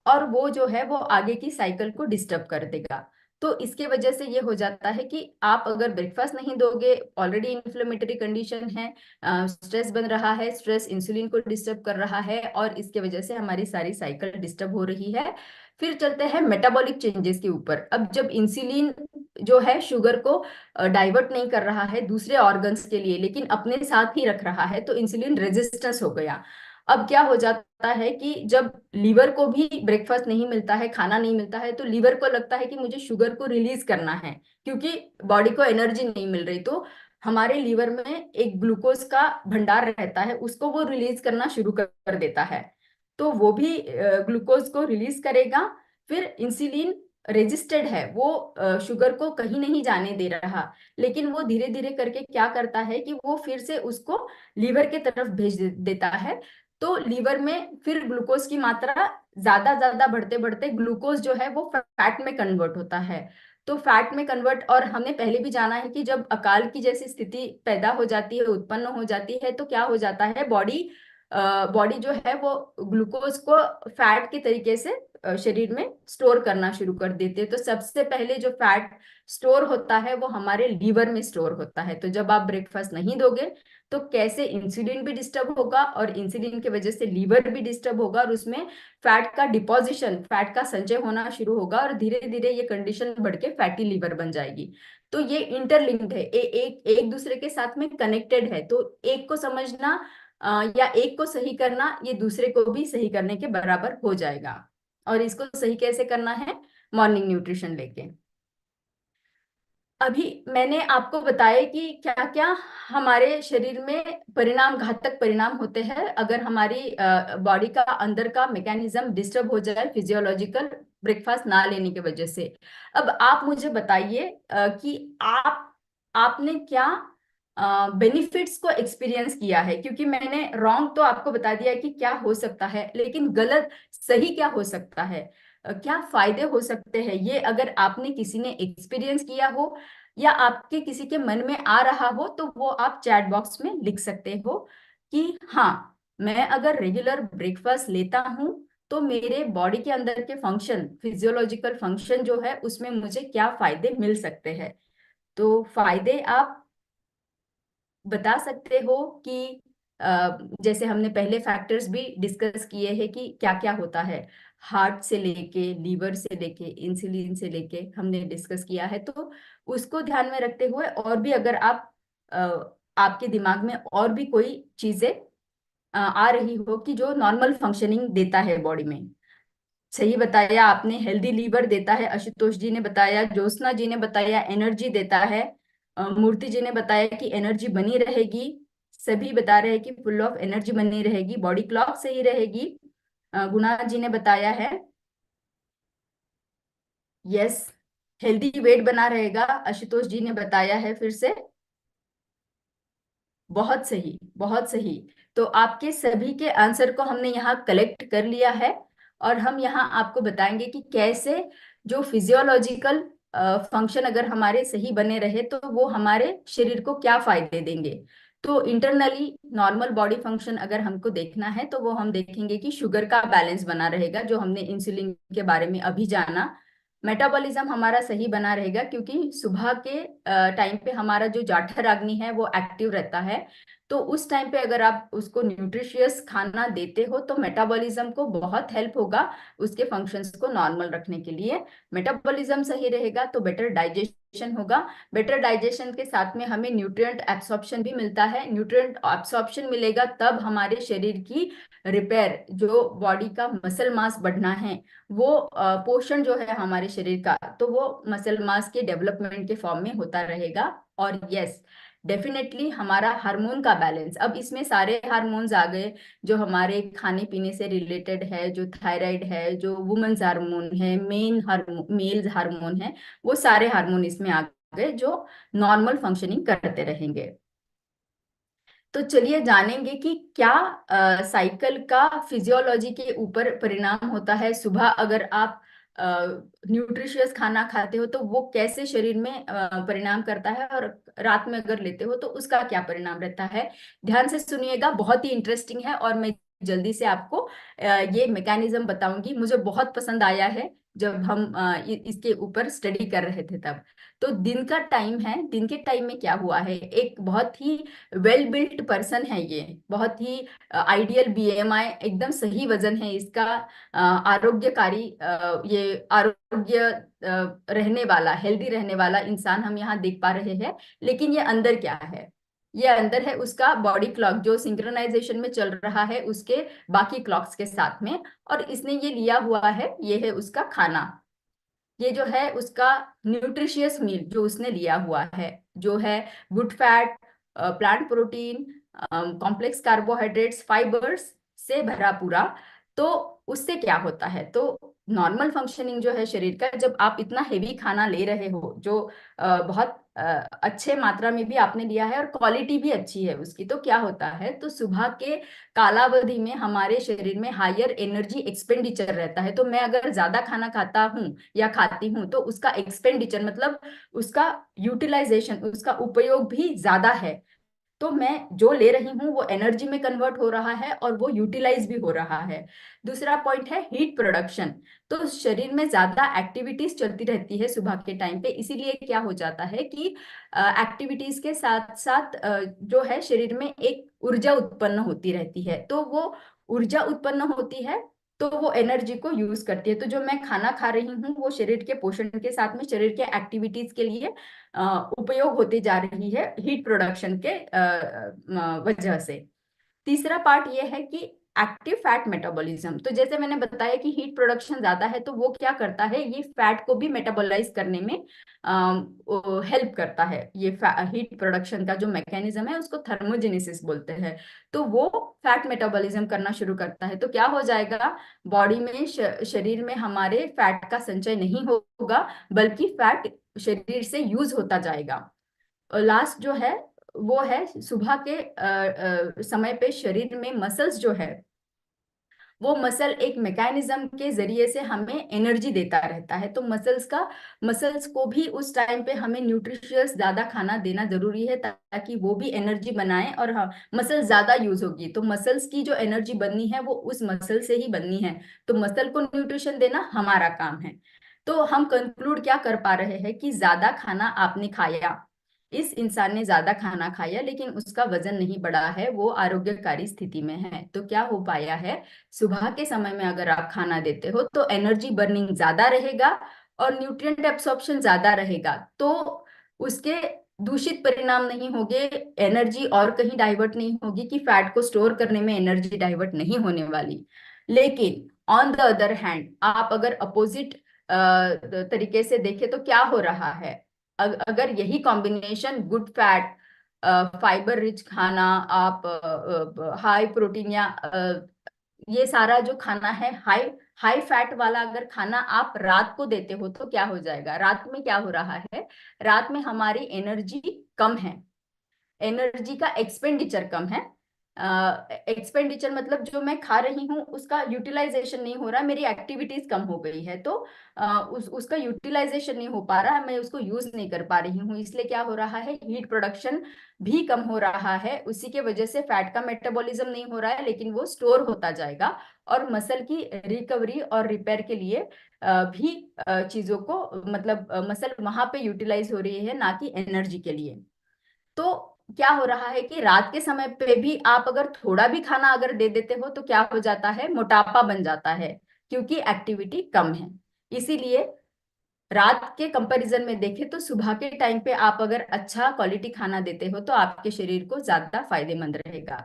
और वो जो है वो आगे की साइकिल को डिस्टर्ब कर देगा। तो इसके वजह से ये हो जाता है कि आप अगर ब्रेकफास्ट नहीं दोगे, ऑलरेडी इन्फ्लेमेटरी कंडीशन है, स्ट्रेस बन रहा है, स्ट्रेस इंसुलिन को डिस्टर्ब कर रहा है, और इसके वजह से हमारी सारी साइकिल डिस्टर्ब हो रही है। फिर चलते हैं मेटाबॉलिक चेंजेस के ऊपर। अब जब इंसुलिन जो है शुगर को डाइवर्ट नहीं कर रहा है दूसरे ऑर्गन्स के लिए, लेकिन अपने साथ ही रख रहा है, तो इंसुलिन रेजिस्टेंस हो गया। अब क्या हो जाता है कि जब लीवर को भी ब्रेकफास्ट नहीं मिलता है, खाना नहीं मिलता है, तो लीवर को लगता है कि मुझे शुगर को रिलीज करना है, क्योंकि बॉडी को एनर्जी नहीं मिल रही। तो हमारे लीवर में एक ग्लूकोज का भंडार रहता है, उसको वो रिलीज करना शुरू कर देता है। तो वो भी ग्लूकोज को रिलीज करेगा। फिर इंसुलिन रेजिस्टेड है, वो शुगर को कहीं नहीं जाने दे रहा, लेकिन वो धीरे धीरे करके क्या करता है कि वो फिर से उसको लीवर के तरफ भेज देता है। तो लीवर में फिर ग्लूकोज की मात्रा ज्यादा ज्यादा बढ़ते बढ़ते ग्लूकोज जो है वो फैट में कन्वर्ट होता है। तो फैट में कन्वर्ट, और हमने पहले भी जाना है कि जब अकाल की जैसी स्थिति पैदा हो जाती है, उत्पन्न हो जाती है, तो क्या हो जाता है, बॉडी जो है वो ग्लूकोज को फैट के तरीके से शरीर में स्टोर करना शुरू कर देते हैं। तो सबसे पहले जो फैट स्टोर होता है वो हमारे लीवर में स्टोर होता है। तो जब आप ब्रेकफास्ट नहीं दोगे तो कैसे इंसुलिन भी डिस्टर्ब होगा, और इंसुलिन की वजह से लीवर भी डिस्टर्ब होगा, और उसमें फैट का डिपोजिशन, फैट का संचय होना शुरू होगा, और धीरे धीरे ये कंडीशन बढ़ के फैटी लीवर बन जाएगी। तो ये इंटरलिंक्ड है, एक एक दूसरे के साथ में कनेक्टेड है। तो एक को समझना या एक को सही करना, ये दूसरे को भी सही करने के बराबर हो जाएगा। और इसको सही कैसे करना है? मॉर्निंग न्यूट्रिशन लेके। अभी मैंने आपको बताया कि क्या क्या हमारे शरीर में परिणाम, घातक परिणाम होते हैं अगर हमारी बॉडी का अंदर का मैकेनिज्म डिस्टर्ब हो जाए फिजियोलॉजिकल ब्रेकफास्ट ना लेने की वजह से। अब आप मुझे बताइए कि आपने क्या बेनिफिट्स को एक्सपीरियंस किया है, क्योंकि मैंने रॉन्ग तो आपको बता दिया कि क्या हो सकता है, लेकिन गलत सही क्या हो सकता है, क्या फायदे हो सकते हैं, ये अगर आपने किसी ने एक्सपीरियंस किया हो या आपके किसी के मन में आ रहा हो तो वो आप चैट बॉक्स में लिख सकते हो कि हाँ, मैं अगर रेगुलर ब्रेकफास्ट लेता हूँ तो मेरे बॉडी के अंदर के फंक्शन, फिजियोलॉजिकल फंक्शन जो है उसमें मुझे क्या फायदे मिल सकते हैं। तो फायदे आप बता सकते हो कि जैसे हमने पहले फैक्टर्स भी डिस्कस किए हैं कि क्या क्या होता है, हार्ट से लेके, लीवर से लेके, इंसुलिन से लेके हमने डिस्कस किया है। तो उसको ध्यान में रखते हुए और भी अगर अ, आपके दिमाग में और भी कोई चीजें आ रही हो कि जो नॉर्मल फंक्शनिंग देता है बॉडी में। सही बताया आपने, हेल्दी लीवर देता है, आशुतोष जी ने बताया, ज्योत्सना जी ने बताया एनर्जी देता है, मूर्ति जी ने बताया कि एनर्जी बनी रहेगी, सभी बता रहे हैं कि फुल ऑफ एनर्जी बनी रहेगी, बॉडी क्लॉक सही रहेगी। गुणा जी ने बताया है यस, हेल्दी वेट बना रहेगा, आशुतोष जी ने बताया है फिर से। बहुत सही, बहुत सही। तो आपके सभी के आंसर को हमने यहाँ कलेक्ट कर लिया है, और हम यहाँ आपको बताएंगे कि कैसे जो फिजियोलॉजिकल फंक्शन अगर हमारे सही बने रहे तो वो हमारे शरीर को क्या फायदे देंगे। तो इंटरनली नॉर्मल बॉडी फंक्शन अगर हमको देखना है तो वो हम देखेंगे कि शुगर का बैलेंस बना रहेगा, जो हमने इंसुलिन के बारे में अभी जाना। मेटाबॉलिज्म हमारा सही बना रहेगा क्योंकि सुबह के टाइम पे हमारा जो जाठर अग्नि है वो एक्टिव रहता है। तो उस टाइम पे अगर आप उसको न्यूट्रिशियस खाना देते हो तो मेटाबॉलिज्म को बहुत हेल्प होगा उसके फंक्शंस को नॉर्मल रखने के लिए। मेटाबॉलिज्म सही रहेगा तो बेटर डाइजेशन होगा, बेटर डाइजेशन के साथ में हमें न्यूट्रिएंट एब्सॉर्प्शन भी मिलता है। न्यूट्रिएंट एब्सॉर्प्शन मिलेगा तब हमारे शरीर की रिपेयर, जो बॉडी का मसल मास बढ़ना है, वो पोषण जो है हमारे शरीर का, तो वो मसल मास के डेवलपमेंट के फॉर्म में होता रहेगा। और यस, डेफिनेटली हमारा हार्मोन का बैलेंस, अब इसमें सारे हार्मोन्स आ गए जो हमारे खाने पीने से रिलेटेड है, जो थायराइड है, जो वुमेन्स हार्मोन है, मेल्स हार्मोन है, वो सारे हार्मोन इसमें आ गए जो नॉर्मल फंक्शनिंग करते रहेंगे। तो चलिए जानेंगे कि क्या साइकिल का फिजियोलॉजी के ऊपर परिणाम होता है। सुबह अगर आप न्यूट्रिशियस खाना खाते हो तो वो कैसे शरीर में परिणाम करता है, और रात में अगर लेते हो तो उसका क्या परिणाम रहता है। ध्यान से सुनिएगा, बहुत ही इंटरेस्टिंग है, और मैं जल्दी से आपको ये मैकेनिज्म बताऊंगी। मुझे बहुत पसंद आया है जब हम इसके ऊपर स्टडी कर रहे थे तब। तो दिन का टाइम है, दिन के टाइम में क्या हुआ है, एक बहुत ही वेल बिल्ट पर्सन है, ये बहुत ही आइडियल बीएमआई, एकदम सही वजन है इसका, आरोग्यकारी, ये आरोग्य रहने वाला, हेल्दी रहने वाला इंसान हम यहाँ देख पा रहे हैं। लेकिन ये अंदर क्या है, ये अंदर है उसका बॉडी क्लॉक जो सिंक्रोनाइजेशन में चल रहा है उसके बाकी क्लॉक्स के साथ में। और इसने ये लिया हुआ है, ये है उसका खाना, ये जो है उसका न्यूट्रिशियस मील जो उसने लिया हुआ है, जो है good fat, plant protein, complex carbohydrates, fibres से भरा पूरा। तो उससे क्या होता है, तो नॉर्मल फंक्शनिंग जो है शरीर का, जब आप इतना हेवी खाना ले रहे हो जो बहुत अच्छे मात्रा में भी आपने लिया है और क्वालिटी भी अच्छी है उसकी, तो क्या होता है, तो सुबह के कालावधि में हमारे शरीर में हायर एनर्जी एक्सपेंडिचर रहता है। तो मैं अगर ज्यादा खाना खाता हूँ या खाती हूँ तो उसका एक्सपेंडिचर मतलब उसका यूटिलाइजेशन, उसका उपयोग भी ज्यादा है। तो मैं जो ले रही हूँ वो एनर्जी में कन्वर्ट हो रहा है और वो यूटिलाइज भी हो रहा है। दूसरा पॉइंट है हीट प्रोडक्शन। तो शरीर में ज्यादा एक्टिविटीज चलती रहती है सुबह के टाइम पे, इसीलिए क्या हो जाता है कि एक्टिविटीज के साथ साथ जो है शरीर में एक ऊर्जा उत्पन्न होती रहती है। तो वो ऊर्जा उत्पन्न होती है तो वो एनर्जी को यूज करती है। तो जो मैं खाना खा रही हूँ वो शरीर के पोषण के साथ में शरीर के एक्टिविटीज के लिए उपयोग होती जा रही है हीट प्रोडक्शन के वजह से। तीसरा पार्ट ये है कि एक्टिव फैट मेटाबॉलिज्म। तो जैसे मैंने बताया कि हीट प्रोडक्शन ज्यादा है तो वो क्या करता है, ये फैट को भी मेटाबोलाइज करने में हेल्प करता है। ये हीट प्रोडक्शन का जो मैकेनिज्म है उसको थर्मोजेनेसिस बोलते हैं। तो वो फैट मेटाबॉलिज्म करना शुरू करता है तो क्या हो जाएगा, बॉडी में शरीर में हमारे फैट का संचय नहीं होगा बल्कि फैट शरीर से यूज होता जाएगा। लास्ट जो है वो है सुबह के समय पे शरीर में मसल्स जो है वो मसल एक मैकेनिज्म के जरिए से हमें एनर्जी देता रहता है। तो मसल्स को भी उस टाइम पे हमें न्यूट्रिशियस ज्यादा खाना देना जरूरी है ताकि वो भी एनर्जी बनाए और हाँ मसल ज्यादा यूज होगी तो मसल्स की जो एनर्जी बननी है वो उस मसल से ही बननी है। तो मसल को न्यूट्रिशन देना हमारा काम है। तो हम कंक्लूड क्या कर पा रहे हैं कि ज्यादा खाना आपने खाया, इस इंसान ने ज्यादा खाना खाया लेकिन उसका वजन नहीं बढ़ा है, वो आरोग्यकारी स्थिति में है। तो क्या हो पाया है, सुबह के समय में अगर आप खाना देते हो तो एनर्जी बर्निंग ज्यादा रहेगा और न्यूट्रिएंट एब्सॉर्प्शन ज्यादा रहेगा। तो उसके दूषित परिणाम नहीं होंगे, एनर्जी और कहीं डाइवर्ट नहीं होगी कि फैट को स्टोर करने में एनर्जी डाइवर्ट नहीं होने वाली। लेकिन ऑन द अदर हैंड आप अगर अपोजिट तरीके से देखें तो क्या हो रहा है, अगर यही combination good fat, fibre rich खाना, आप हाई प्रोटीन या ये सारा जो खाना है हाई हाई फैट वाला अगर खाना आप रात को देते हो तो क्या हो जाएगा, रात में क्या हो रहा है, रात में हमारी एनर्जी कम है, एनर्जी का एक्सपेंडिचर कम है। एक्सपेंडिचर मतलब जो मैं खा रही हूँ उसका यूटिलाइजेशन नहीं हो रहा, मेरी एक्टिविटीज कम हो गई है तो उसका यूटिलाइजेशन नहीं हो पा रहा है, मैं उसको यूज नहीं कर पा रही हूँ, इसलिए क्या हो रहा है, हीट प्रोडक्शन भी कम हो रहा है। उसी के वजह से फैट का मेटाबॉलिज्म नहीं हो रहा है लेकिन वो स्टोर होता जाएगा और मसल की रिकवरी और रिपेयर के लिए भी चीजों को मतलब मसल वहां पे यूटिलाइज हो रही है ना कि एनर्जी के लिए। तो क्या हो रहा है कि रात के समय पे भी आप अगर थोड़ा भी खाना अगर दे देते हो तो क्या हो जाता है, मोटापा बन जाता है क्योंकि एक्टिविटी कम है। इसीलिए रात के कंपैरिजन में देखें तो सुबह के टाइम पे आप अगर अच्छा क्वालिटी खाना देते हो तो आपके शरीर को ज्यादा फायदेमंद रहेगा।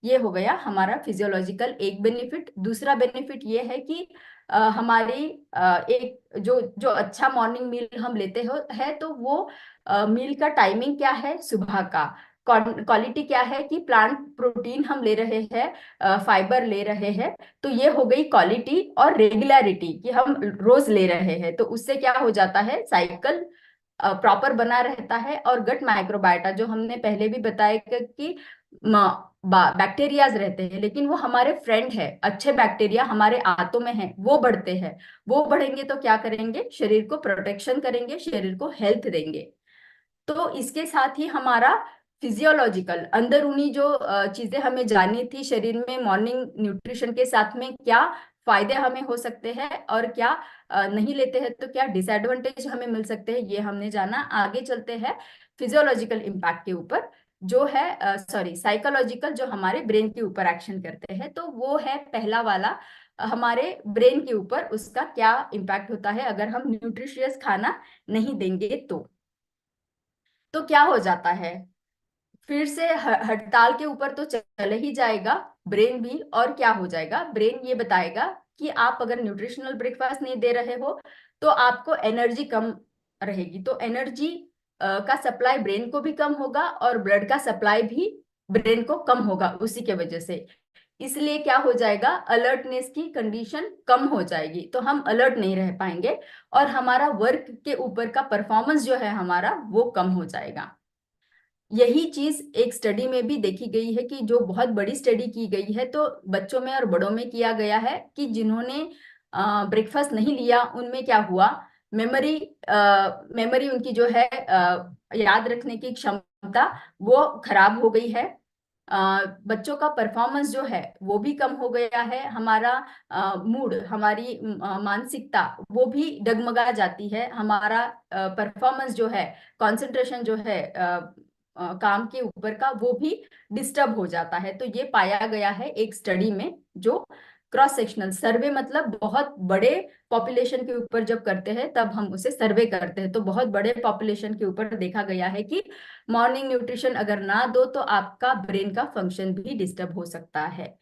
ये हो गया हमारा फिजियोलॉजिकल एक बेनिफिट। दूसरा बेनिफिट ये है कि हमारी एक जो जो अच्छा मॉर्निंग मील हम लेते हो है तो वो मील का टाइमिंग क्या है, सुबह का क्वालिटी क्या है कि प्लांट प्रोटीन हम ले रहे हैं, फाइबर ले रहे हैं। तो ये हो गई क्वालिटी और रेगुलरिटी कि हम रोज ले रहे हैं तो उससे क्या हो जाता है, साइकिल प्रॉपर बना रहता है। और गट माइक्रोबायोटा जो हमने पहले भी बताया कि बैक्टीरियाज रहते हैं लेकिन वो हमारे फ्रेंड है, अच्छे बैक्टीरिया हमारे आंतों में है, वो बढ़ते हैं। वो बढ़ेंगे तो क्या करेंगे, शरीर को प्रोटेक्शन करेंगे, शरीर को हेल्थ देंगे। तो इसके साथ ही हमारा फिजियोलॉजिकल अंदरूनी जो चीजें हमें जाननी थी शरीर में मॉर्निंग न्यूट्रिशन के साथ में क्या फायदे हमें हो सकते हैं और क्या नहीं लेते हैं तो क्या डिसएडवांटेज हमें मिल सकते हैं, ये हमने जाना। आगे चलते हैं फिजियोलॉजिकल इम्पैक्ट के ऊपर जो है सॉरी साइकोलॉजिकल जो हमारे ब्रेन के ऊपर एक्शन करते हैं। तो वो है पहला वाला, हमारे ब्रेन के ऊपर उसका क्या इम्पैक्ट होता है अगर हम न्यूट्रिशियस खाना नहीं देंगे तो क्या हो जाता है, फिर से हड़ताल के ऊपर तो चले ही जाएगा ब्रेन भी। और क्या हो जाएगा, ब्रेन ये बताएगा कि आप अगर न्यूट्रिशनल ब्रेकफास्ट नहीं दे रहे हो तो आपको एनर्जी कम रहेगी। तो एनर्जी का सप्लाई ब्रेन को भी कम होगा और ब्लड का सप्लाई भी ब्रेन को कम होगा उसी के वजह से। इसलिए क्या हो जाएगा, अलर्टनेस की कंडीशन कम हो जाएगी तो हम अलर्ट नहीं रह पाएंगे और हमारा वर्क के ऊपर का परफॉर्मेंस जो है हमारा वो कम हो जाएगा। यही चीज एक स्टडी में भी देखी गई है कि जो बहुत बड़ी स्टडी की गई है तो बच्चों में और बड़ों में किया गया है कि जिन्होंने ब्रेकफास्ट नहीं लिया उनमें क्या हुआ, मेमोरी मेमोरी उनकी जो है याद रखने की क्षमता वो खराब हो गई है। बच्चों का परफॉर्मेंस जो है वो भी कम हो गया है। हमारा मूड, हमारी मानसिकता वो भी डगमगा जाती है। हमारा परफॉर्मेंस जो है, कंसंट्रेशन जो है काम के ऊपर का, वो भी डिस्टर्ब हो जाता है। तो ये पाया गया है एक स्टडी में, जो क्रॉस सेक्शनल सर्वे, मतलब बहुत बड़े पॉपुलेशन के ऊपर जब करते हैं तब हम उसे सर्वे करते हैं, तो बहुत बड़े पॉपुलेशन के ऊपर देखा गया है कि मॉर्निंग न्यूट्रिशन अगर ना दो तो आपका ब्रेन का फंक्शन भी डिस्टर्ब हो सकता है।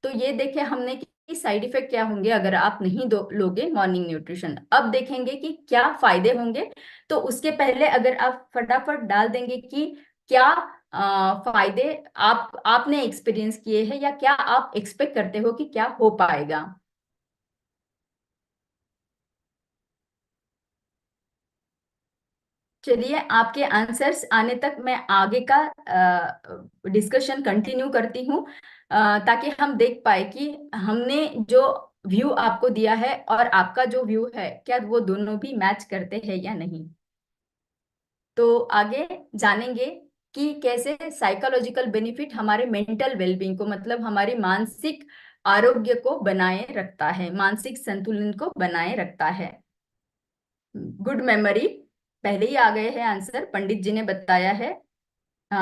तो ये देखे हमने कि साइड इफेक्ट क्या होंगे अगर आप नहीं दो लोगे मॉर्निंग न्यूट्रिशन। अब देखेंगे कि क्या फायदे होंगे। तो उसके पहले अगर आप फटाफट डाल देंगे कि क्या फायदे आपने एक्सपीरियंस किए हैं या क्या आप एक्सपेक्ट करते हो कि क्या हो पाएगा। चलिए, आपके आंसर्स आने तक मैं आगे का डिस्कशन कंटिन्यू करती हूँ, ताकि हम देख पाए कि हमने जो व्यू आपको दिया है और आपका जो व्यू है क्या वो दोनों भी मैच करते हैं या नहीं। तो आगे जानेंगे कि कैसे साइकोलॉजिकल बेनिफिट हमारे मेंटल वेलबींग को, मतलब हमारी मानसिक आरोग्य को बनाए रखता है, मानसिक संतुलन को बनाए रखता है। गुड मेमोरी पहले ही आ गए हैं आंसर, पंडित जी ने बताया है।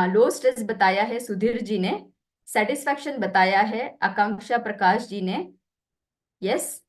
लो स्ट्रेस बताया है सुधीर जी ने। सेटिस्फैक्शन बताया है आकांक्षा प्रकाश जी ने। यस,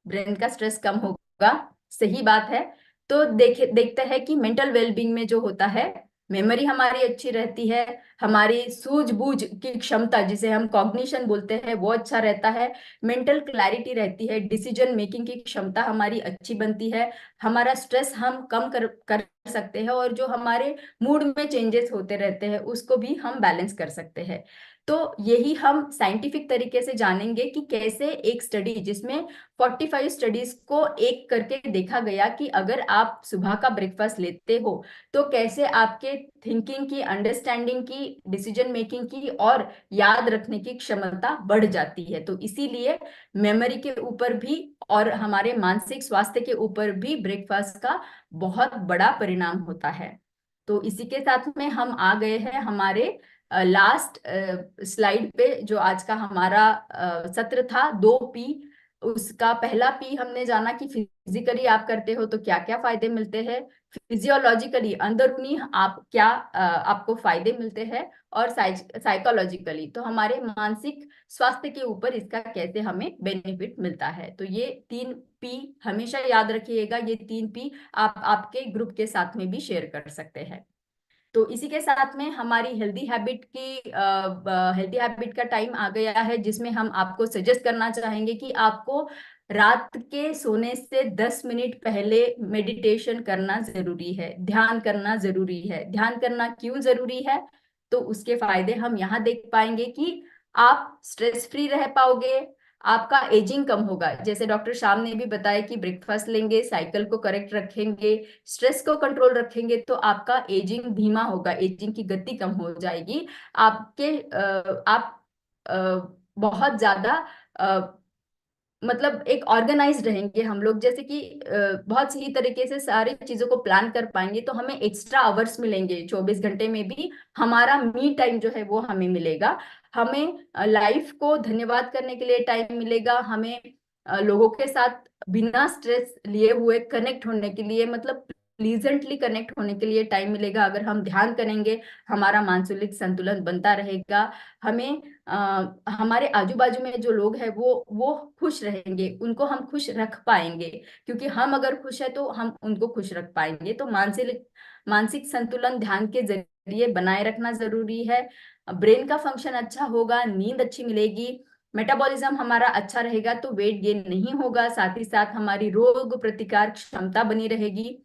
ब्रेन का स्ट्रेस कम होगा, सही बात है। तो देखते हैं कि मेंटल वेलबींग में जो होता है, मेमोरी हमारी अच्छी रहती है, हमारी सूझबूझ की क्षमता जिसे हम कॉग्निशन बोलते हैं वो अच्छा रहता है, मेंटल क्लैरिटी रहती है, डिसीजन मेकिंग की क्षमता हमारी अच्छी बनती है, हमारा स्ट्रेस हम कम कर सकते हैं, और जो हमारे मूड में चेंजेस होते रहते हैं उसको भी हम बैलेंस कर सकते हैं। तो यही हम साइंटिफिक तरीके से जानेंगे कि कैसे एक स्टडी जिसमें 45 स्टडीज को एक करके देखा गया कि अगर आप सुबह का ब्रेकफास्ट लेते हो तो कैसे आपके थिंकिंग की, अंडरस्टैंडिंग की, डिसीजन मेकिंग की और याद रखने की क्षमता बढ़ जाती है। तो इसीलिए मेमोरी के ऊपर भी और हमारे मानसिक स्वास्थ्य के ऊपर भी ब्रेकफास्ट का बहुत बड़ा परिणाम होता है। तो इसी के साथ में हम आ गए हैं हमारे लास्ट स्लाइड पे, जो आज का हमारा सत्र था 2P। उसका पहला पी हमने जाना कि फिजिकली आप करते हो तो क्या क्या फायदे मिलते हैं, फिजियोलॉजिकली अंदरूनी आप क्या आपको फायदे मिलते हैं, और साइकोलॉजिकली तो हमारे मानसिक स्वास्थ्य के ऊपर इसका कैसे हमें बेनिफिट मिलता है। तो ये 3P हमेशा याद रखिएगा, ये 3P आप आपके ग्रुप के साथ में भी शेयर कर सकते हैं। तो इसी के साथ में हमारी हेल्दी हैबिट का टाइम आ गया है, जिसमें हम आपको सजेस्ट करना चाहेंगे कि आपको रात के सोने से 10 मिनट पहले मेडिटेशन करना जरूरी है, ध्यान करना जरूरी है। ध्यान करना क्यों जरूरी है, तो उसके फायदे हम यहाँ देख पाएंगे कि आप स्ट्रेस फ्री रह पाओगे, आपका एजिंग कम होगा। जैसे डॉक्टर श्याम ने भी बताया कि ब्रेकफास्ट लेंगे, साइकिल को करेक्ट रखेंगे, स्ट्रेस को कंट्रोल रखेंगे तो आपका एजिंग धीमा होगा, एजिंग की गति कम हो जाएगी। आप बहुत ज्यादा मतलब एक ऑर्गेनाइज रहेंगे हम लोग, जैसे कि बहुत सही तरीके से सारी चीजों को प्लान कर पाएंगे। तो हमें एक्स्ट्रा आवर्स मिलेंगे, 24 घंटे में भी हमारा मी टाइम जो है वो हमें मिलेगा। हमें लाइफ को धन्यवाद करने के लिए टाइम मिलेगा, हमें लोगों के साथ बिना स्ट्रेस लिए हुए कनेक्ट होने के लिए, मतलब प्लीजेंटली कनेक्ट होने के लिए टाइम मिलेगा। अगर हम ध्यान करेंगे हमारा मानसिक संतुलन बनता रहेगा। हमें हमारे आजू बाजू में जो लोग हैं वो खुश रहेंगे, उनको हम खुश रख पाएंगे, क्योंकि हम अगर खुश है तो हम उनको खुश रख पाएंगे। तो मानसिक मानसिक संतुलन ध्यान के जरिए बनाए रखना जरूरी है। ब्रेन का फंक्शन अच्छा होगा, नींद अच्छी मिलेगी, मेटाबॉलिज्म हमारा अच्छा रहेगा तो वेट गेन नहीं होगा, साथ ही साथ हमारी रोग प्रतिकार क्षमता बनी रहेगी,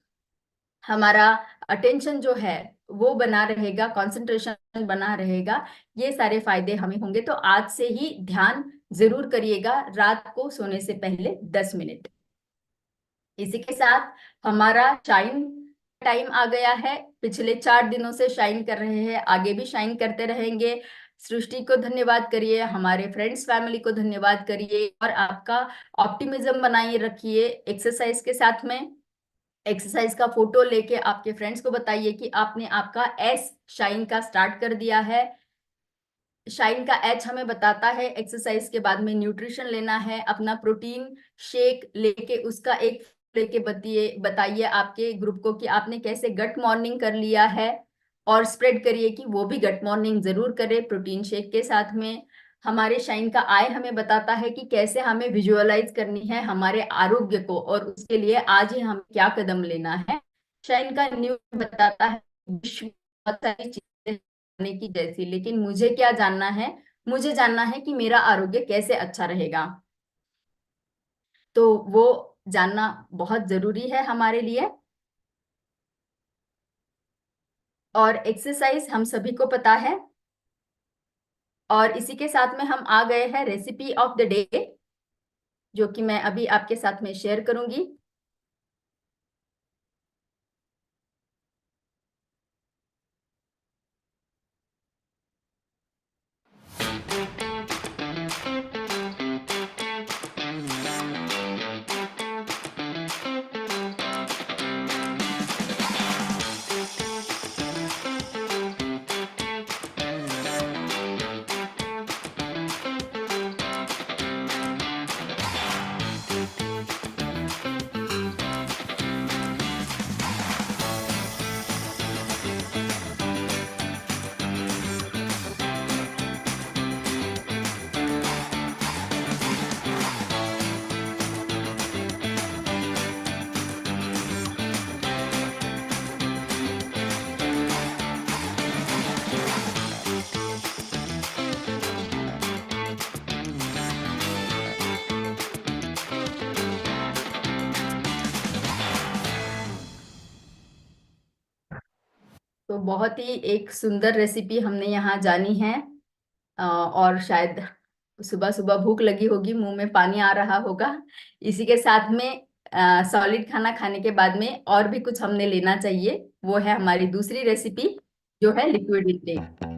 हमारा अटेंशन जो है वो बना रहेगा, कंसंट्रेशन बना रहेगा। ये सारे फायदे हमें होंगे। तो आज से ही ध्यान जरूर करिएगा रात को सोने से पहले 10 मिनट। इसी के साथ हमारा शाइन टाइम आ गया है। पिछले 4 दिनों से शाइन कर रहे हैं, आगे भी शाइन करते रहेंगे। सृष्टि को धन्यवाद करिए, हमारे फ्रेंड्स फैमिली को धन्यवाद करिए, और आपका ऑप्टिमिज्म बनाए रखिए एक्सरसाइज के साथ में। एक्सरसाइज का फोटो लेके आपके फ्रेंड्स को बताइए कि आपने आपका एस शाइन का स्टार्ट कर दिया है। शाइन का एच हमें बताता है एक्सरसाइज के बाद में न्यूट्रिशन लेना है, अपना प्रोटीन शेक लेके उसका एक लेके बताइए आपके ग्रुप को कि आपने कैसे गट मॉर्निंग कर लिया है, और स्प्रेड करिए कि वो भी गट मॉर्निंग जरूर करे प्रोटीन शेक के साथ में। हमारे शाइन का आई हमें बताता है कि कैसे हमें विजुअलाइज करनी है हमारे आरोग्य को, और उसके लिए आज ही हमें क्या कदम लेना है। शाइन का न्यू बताता है विश्व में बहुत सारी चीजें जानने की जैसी, लेकिन मुझे क्या जानना है, मुझे जानना है कि मेरा आरोग्य कैसे अच्छा रहेगा। तो वो जानना बहुत जरूरी है हमारे लिए। और एक्सरसाइज हम सभी को पता है, और इसी के साथ में हम आ गए हैं रेसिपी ऑफ द डे, जो कि मैं अभी आपके साथ में शेयर करूंगी। तो बहुत ही एक सुंदर रेसिपी हमने यहाँ जानी है। और शायद सुबह सुबह भूख लगी होगी, मुंह में पानी आ रहा होगा। इसी के साथ में सॉलिड खाना खाने के बाद में और भी कुछ हमने लेना चाहिए, वो है हमारी दूसरी रेसिपी जो है लिक्विड इंटेक।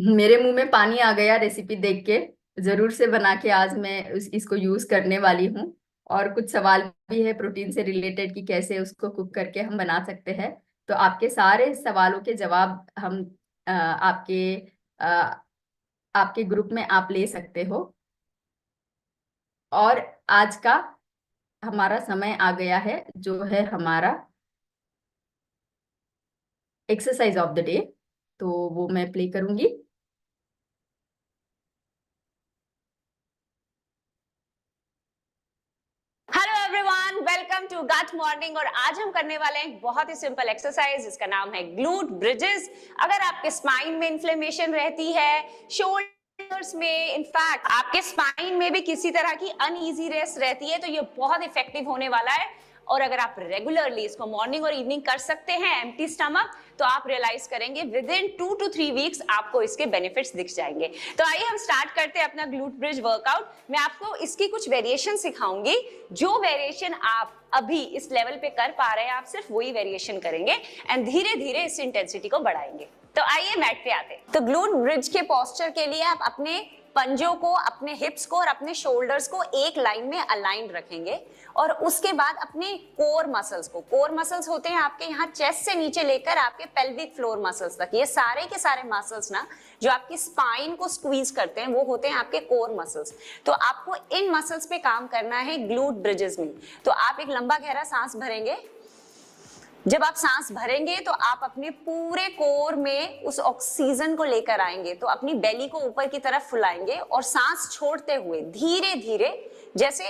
मेरे मुंह में पानी आ गया रेसिपी देख के। जरूर से बना के आज मैं इसको यूज करने वाली हूँ। और कुछ सवाल भी है प्रोटीन से रिलेटेड कि कैसे उसको कुक करके हम बना सकते हैं। तो आपके सारे सवालों के जवाब हम अ, आपके ग्रुप में आप ले सकते हो। और आज का हमारा समय आ गया है जो है हमारा एक्सरसाइज ऑफ द डे, तो वो मैं प्ले करूंगी।
Hello everyone, welcome to gut morning. और आज हम करने वाले हैं एक बहुत ही सिंपल एक्सरसाइज जिसका नाम है ग्लूट ब्रिजेस। अगर आपके स्पाइन में इन्फ्लेमेशन रहती है, शोल्डर्स में, इनफैक्ट आपके स्पाइन में भी किसी तरह की अनईजीनेस रहती है, तो ये बहुत इफेक्टिव होने वाला है। और अगर आप रेगुलरली इसको मॉर्निंग और इवनिंग कर सकते हैं एम्प्टी स्टमक, तो आप रियलाइज करेंगे विद इन 2 to 3 वीक्स आपको इसके बेनिफिट्स दिख जाएंगे। तो आइए हम स्टार्ट करते हैं अपना ग्लूट ब्रिज वर्कआउट। मैं आपको इसकी कुछ वेरिएशन सिखाऊंगी। जो वेरिएशन आप अभी इस लेवल पे कर पा रहे हैं, आप सिर्फ वही वेरिएशन करेंगे एंड धीरे धीरे इस इंटेंसिटी को बढ़ाएंगे। तो आइए मैट पे आते हैं। तो ग्लूट ब्रिज के पोस्चर के लिए आप अपने पंजों को, अपने हिप्स को और अपने शोल्डर्स को एक लाइन में अलाइन रखेंगे। और उसके बाद अपने कोर मसल्स को, कोर मसल्स होते हैं आपके यहाँ चेस्ट से नीचे लेकर आपके पेल्विक फ्लोर मसल्स तक, ये सारे के सारे मसल्स ना जो आपकी स्पाइन को स्क्वीज करते हैं वो होते हैं आपके कोर मसल्स। तो आपको इन मसल्स पे काम करना है ग्लूट ब्रिजेस में। तो आप एक लंबा गहरा सांस भरेंगे। जब आप सांस भरेंगे तो आप अपने पूरे कोर में उस ऑक्सीजन को लेकर आएंगे, तो अपनी बेली को ऊपर की तरफ फुलाएंगे और सांस छोड़ते हुए धीरे धीरे जैसे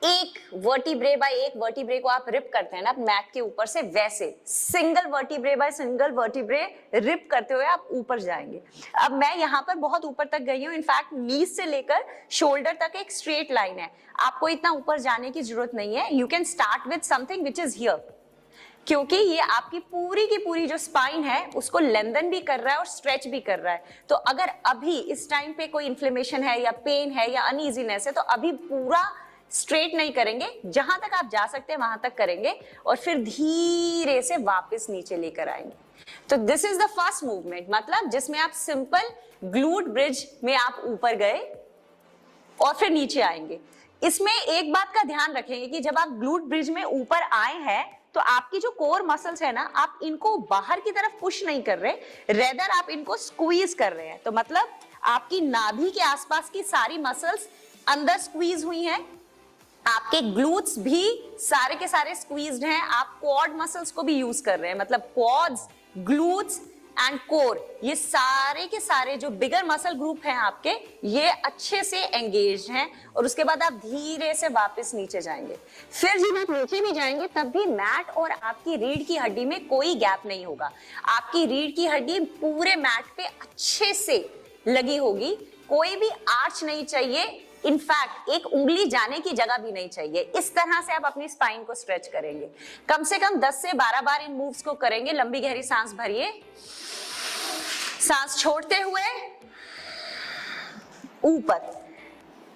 एक वर्टिब्रे बाय एक वर्टिब्रे को आप रिप करते हैं ना मैट के ऊपर से, वैसे single vertebrae by single vertebrae rip करते हुए आप ऊपर जाएंगे। अब मैं यहाँ पर बहुत ऊपर तक गई हूँ, इनफैक्ट नीज से लेकर शोल्डर तक एक स्ट्रेट लाइन है, आपको इतना ऊपर जाने की जरूरत नहीं है। You can start with something which is here, क्योंकि ये आपकी पूरी की पूरी जो स्पाइन है उसको लेंथन भी कर रहा है और स्ट्रेच भी कर रहा है। तो अगर अभी इस टाइम पे कोई इन्फ्लेमेशन है या पेन है या अनईजीनेस है तो अभी पूरा स्ट्रेट नहीं करेंगे, जहां तक आप जा सकते हैं वहां तक करेंगे और फिर धीरे से वापस नीचे लेकर आएंगे। तो this is the first movement, मतलब जिसमें आप सिंपल ग्लूट ब्रिज में आप ऊपर गए और फिर नीचे आएंगे। इसमें एक बात का ध्यान रखेंगे कि जब आप ग्लूट ब्रिज में ऊपर आए हैं तो आपकी जो कोर मसल्स है ना, आप इनको बाहर की तरफ पुश नहीं कर रहे, रेदर आप इनको स्क्वीज कर रहे हैं। तो मतलब आपकी नाभि के आसपास की सारी मसल्स अंदर स्क्वीज हुई हैं, आपके ग्लूट्स भी सारे के सारे स्क्वीज्ड हैं, आप क्वाड मसल्स को भी यूज कर रहे हैं, मतलब क्वाड्स, ग्लूट्स एंड कोर, ये सारे के सारे जो बिगर मसल ग्रुप हैं आपके, ये अच्छे से एंगेज हैं। और उसके बाद आप धीरे से वापस नीचे जाएंगे। फिर जब आप नीचे भी जाएंगे तब भी मैट और आपकी रीढ़ की हड्डी में कोई गैप नहीं होगा, आपकी रीढ़ की हड्डी पूरे मैट पे अच्छे से लगी होगी, कोई भी आर्च नहीं चाहिए, इनफैक्ट एक उंगली जाने की जगह भी नहीं चाहिए। इस तरह से आप अपनी स्पाइन को स्ट्रेच करेंगे। कम से कम 10 से 12 बार इन मूव्स को करेंगे। लंबी गहरी सांस भरिए, सांस छोड़ते हुए ऊपर,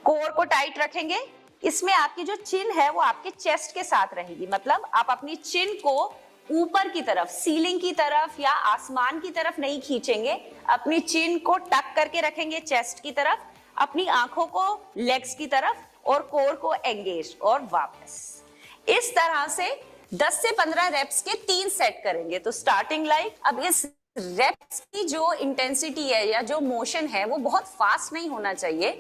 कोर को टाइट रखेंगे। इसमें आपकी जो चिन है वो आपके चेस्ट के साथ रहेगी, मतलब आप अपनी चिन को ऊपर की तरफ, सीलिंग की तरफ या आसमान की तरफ नहीं खींचेंगे, अपनी चिन को टक करके रखेंगे चेस्ट की तरफ, अपनी आंखों को लेग्स की तरफ और कोर को एंगेज और वापस। इस तरह से 10 से 15 रेप्स के 3 सेट करेंगे। तो स्टार्टिंग लाइक, अब इस रेप्स की जो इंटेंसिटी है या जो मोशन है वो बहुत फास्ट नहीं होना चाहिए,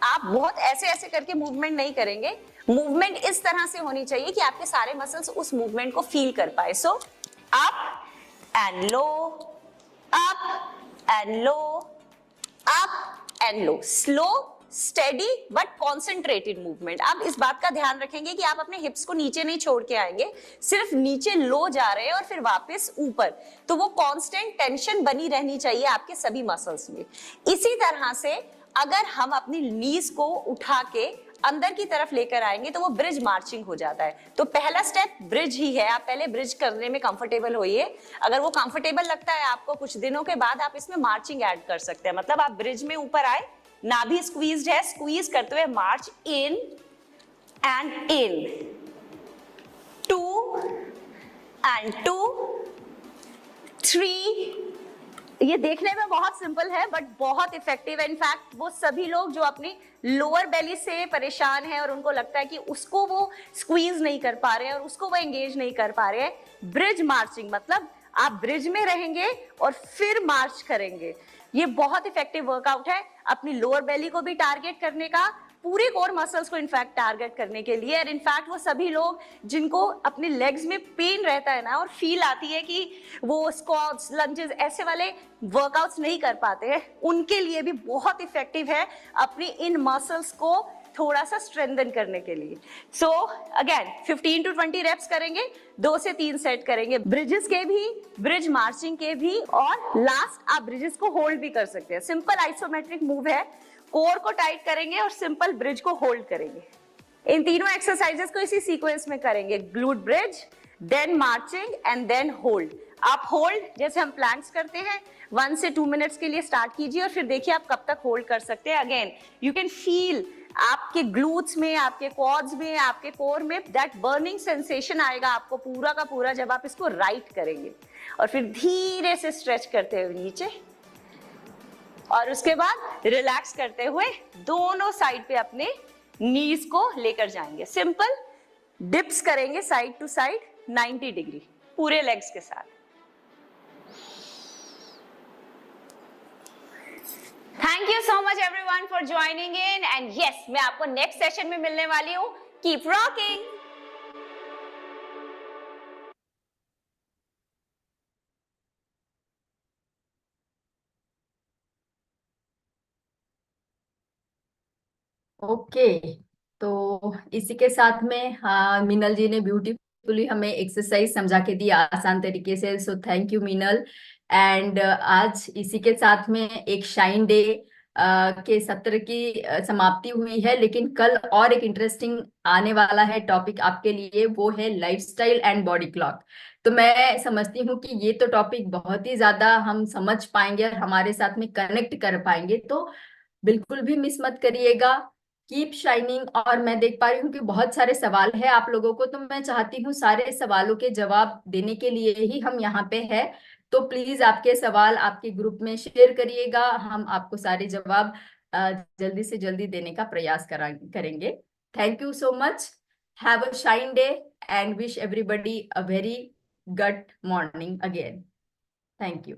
आप बहुत ऐसे ऐसे करके मूवमेंट नहीं करेंगे, मूवमेंट इस तरह से होनी चाहिए कि आपके सारे मसल्स उस मूवमेंट को फील कर पाए। So up and low, up and low, up and low, slow steady but concentrated movement. आप इस बात का ध्यान रखेंगे कि आप अपने हिप्स को नीचे नहीं छोड़ के आएंगे, सिर्फ नीचे लो जा रहे हैं और फिर वापस ऊपर, तो वो कांस्टेंट टेंशन बनी रहनी चाहिए आपके सभी मसल्स में। इसी तरह से अगर हम अपनी नीज को उठा के अंदर की तरफ लेकर आएंगे तो वो ब्रिज मार्चिंग हो जाता है। तो पहला स्टेप ब्रिज ही है, आप पहले ब्रिज करने में कंफर्टेबल होइए। अगर वो कंफर्टेबल लगता है आपको, कुछ दिनों के बाद आप इसमें मार्चिंग ऐड कर सकते हैं, मतलब आप ब्रिज में ऊपर आए, नाभि स्क्वीज्ड है, स्क्वीज करते हुए मार्च इन एंड इन, 2 एंड 2, 3। ये देखने में बहुत सिंपल है बट बहुत इफेक्टिव है। इनफैक्ट वो सभी लोग जो अपनी लोअर बेली से परेशान है और उनको लगता है कि उसको वो स्क्वीज नहीं कर पा रहे हैं और उसको वो एंगेज नहीं कर पा रहे हैं, ब्रिज मार्चिंग मतलब आप ब्रिज में रहेंगे और फिर मार्च करेंगे। ये बहुत इफेक्टिव वर्कआउट है अपनी लोअर बेली को भी टारगेट करने का, पूरे कोर मसल्स को इनफैक्ट टारगेट करने के लिए। और इनफैक्ट वो सभी लोग जिनको अपने लेग्स में पेन रहता है ना और फील आती है कि वो स्क्वाट्स, लंजेस ऐसे वाले वर्कआउट्स नहीं कर पाते हैं, उनके लिए भी बहुत इफेक्टिव है अपनी इन मसल्स को थोड़ा सा स्ट्रेंथन करने के लिए। सो अगेन 15 to 20 रेप्स करेंगे, 2 से 3 सेट करेंगे, ब्रिजेस के भी, ब्रिज मार्चिंग के भी, और लास्ट आप ब्रिजेस को होल्ड भी कर सकते हैं। सिंपल आइसोमेट्रिक मूव है, कोर को टाइट करेंगे और सिंपल ब्रिज को होल्ड करेंगे। इन तीनों एक्सरसाइजेस को इसी सीक्वेंस में करेंगे, glute bridge, then marching and then hold. आप होल्ड जैसे हम प्लैंक्स करते हैं 1 से 2 मिनट्स के लिए स्टार्ट कीजिए और फिर देखिए आप कब तक होल्ड कर सकते हैं। अगेन यू कैन फील आपके ग्लूट्स में, आपके क्वाड्स में, आपके कोर में दैट बर्निंग सेंसेशन आएगा आपको पूरा का पूरा जब आप इसको राइट करेंगे। और फिर धीरे से स्ट्रेच करते हुए नीचे और उसके बाद रिलैक्स करते हुए दोनों साइड पे अपने नीज को लेकर जाएंगे। सिंपल डिप्स करेंगे साइड टू साइड 90 डिग्री पूरे लेग्स के साथ। Thank you so much everyone for joining in and yes, मैं आपको नेक्स्ट सेशन में मिलने वाली हूं। Keep rocking.
ओके, तो इसी के साथ में मीनल जी ने ब्यूटीफुली हमें एक्सरसाइज समझा के दी आसान तरीके से, so thank you Meenal. And आज इसी के साथ में एक शाइन डे के सत्र की समाप्ति हुई है, लेकिन कल और एक इंटरेस्टिंग आने वाला है टॉपिक आपके लिए, वो है लाइफस्टाइल एंड बॉडी क्लॉक। तो मैं समझती हूँ कि ये तो टॉपिक बहुत ही ज्यादा हम समझ पाएंगे और हमारे साथ में कनेक्ट कर पाएंगे, तो बिल्कुल भी मिस मत करिएगा। Keep shining. और मैं देख पा रही हूँ कि बहुत सारे सवाल है आप लोगों को, तो मैं चाहती हूँ सारे सवालों के जवाब देने के लिए ही हम यहाँ पे है। तो प्लीज आपके सवाल आपके ग्रुप में शेयर करिएगा, हम आपको सारे जवाब जल्दी से जल्दी देने का प्रयास करेंगे। Thank you so much. Have a shine day and wish everybody a very good morning again. Thank you.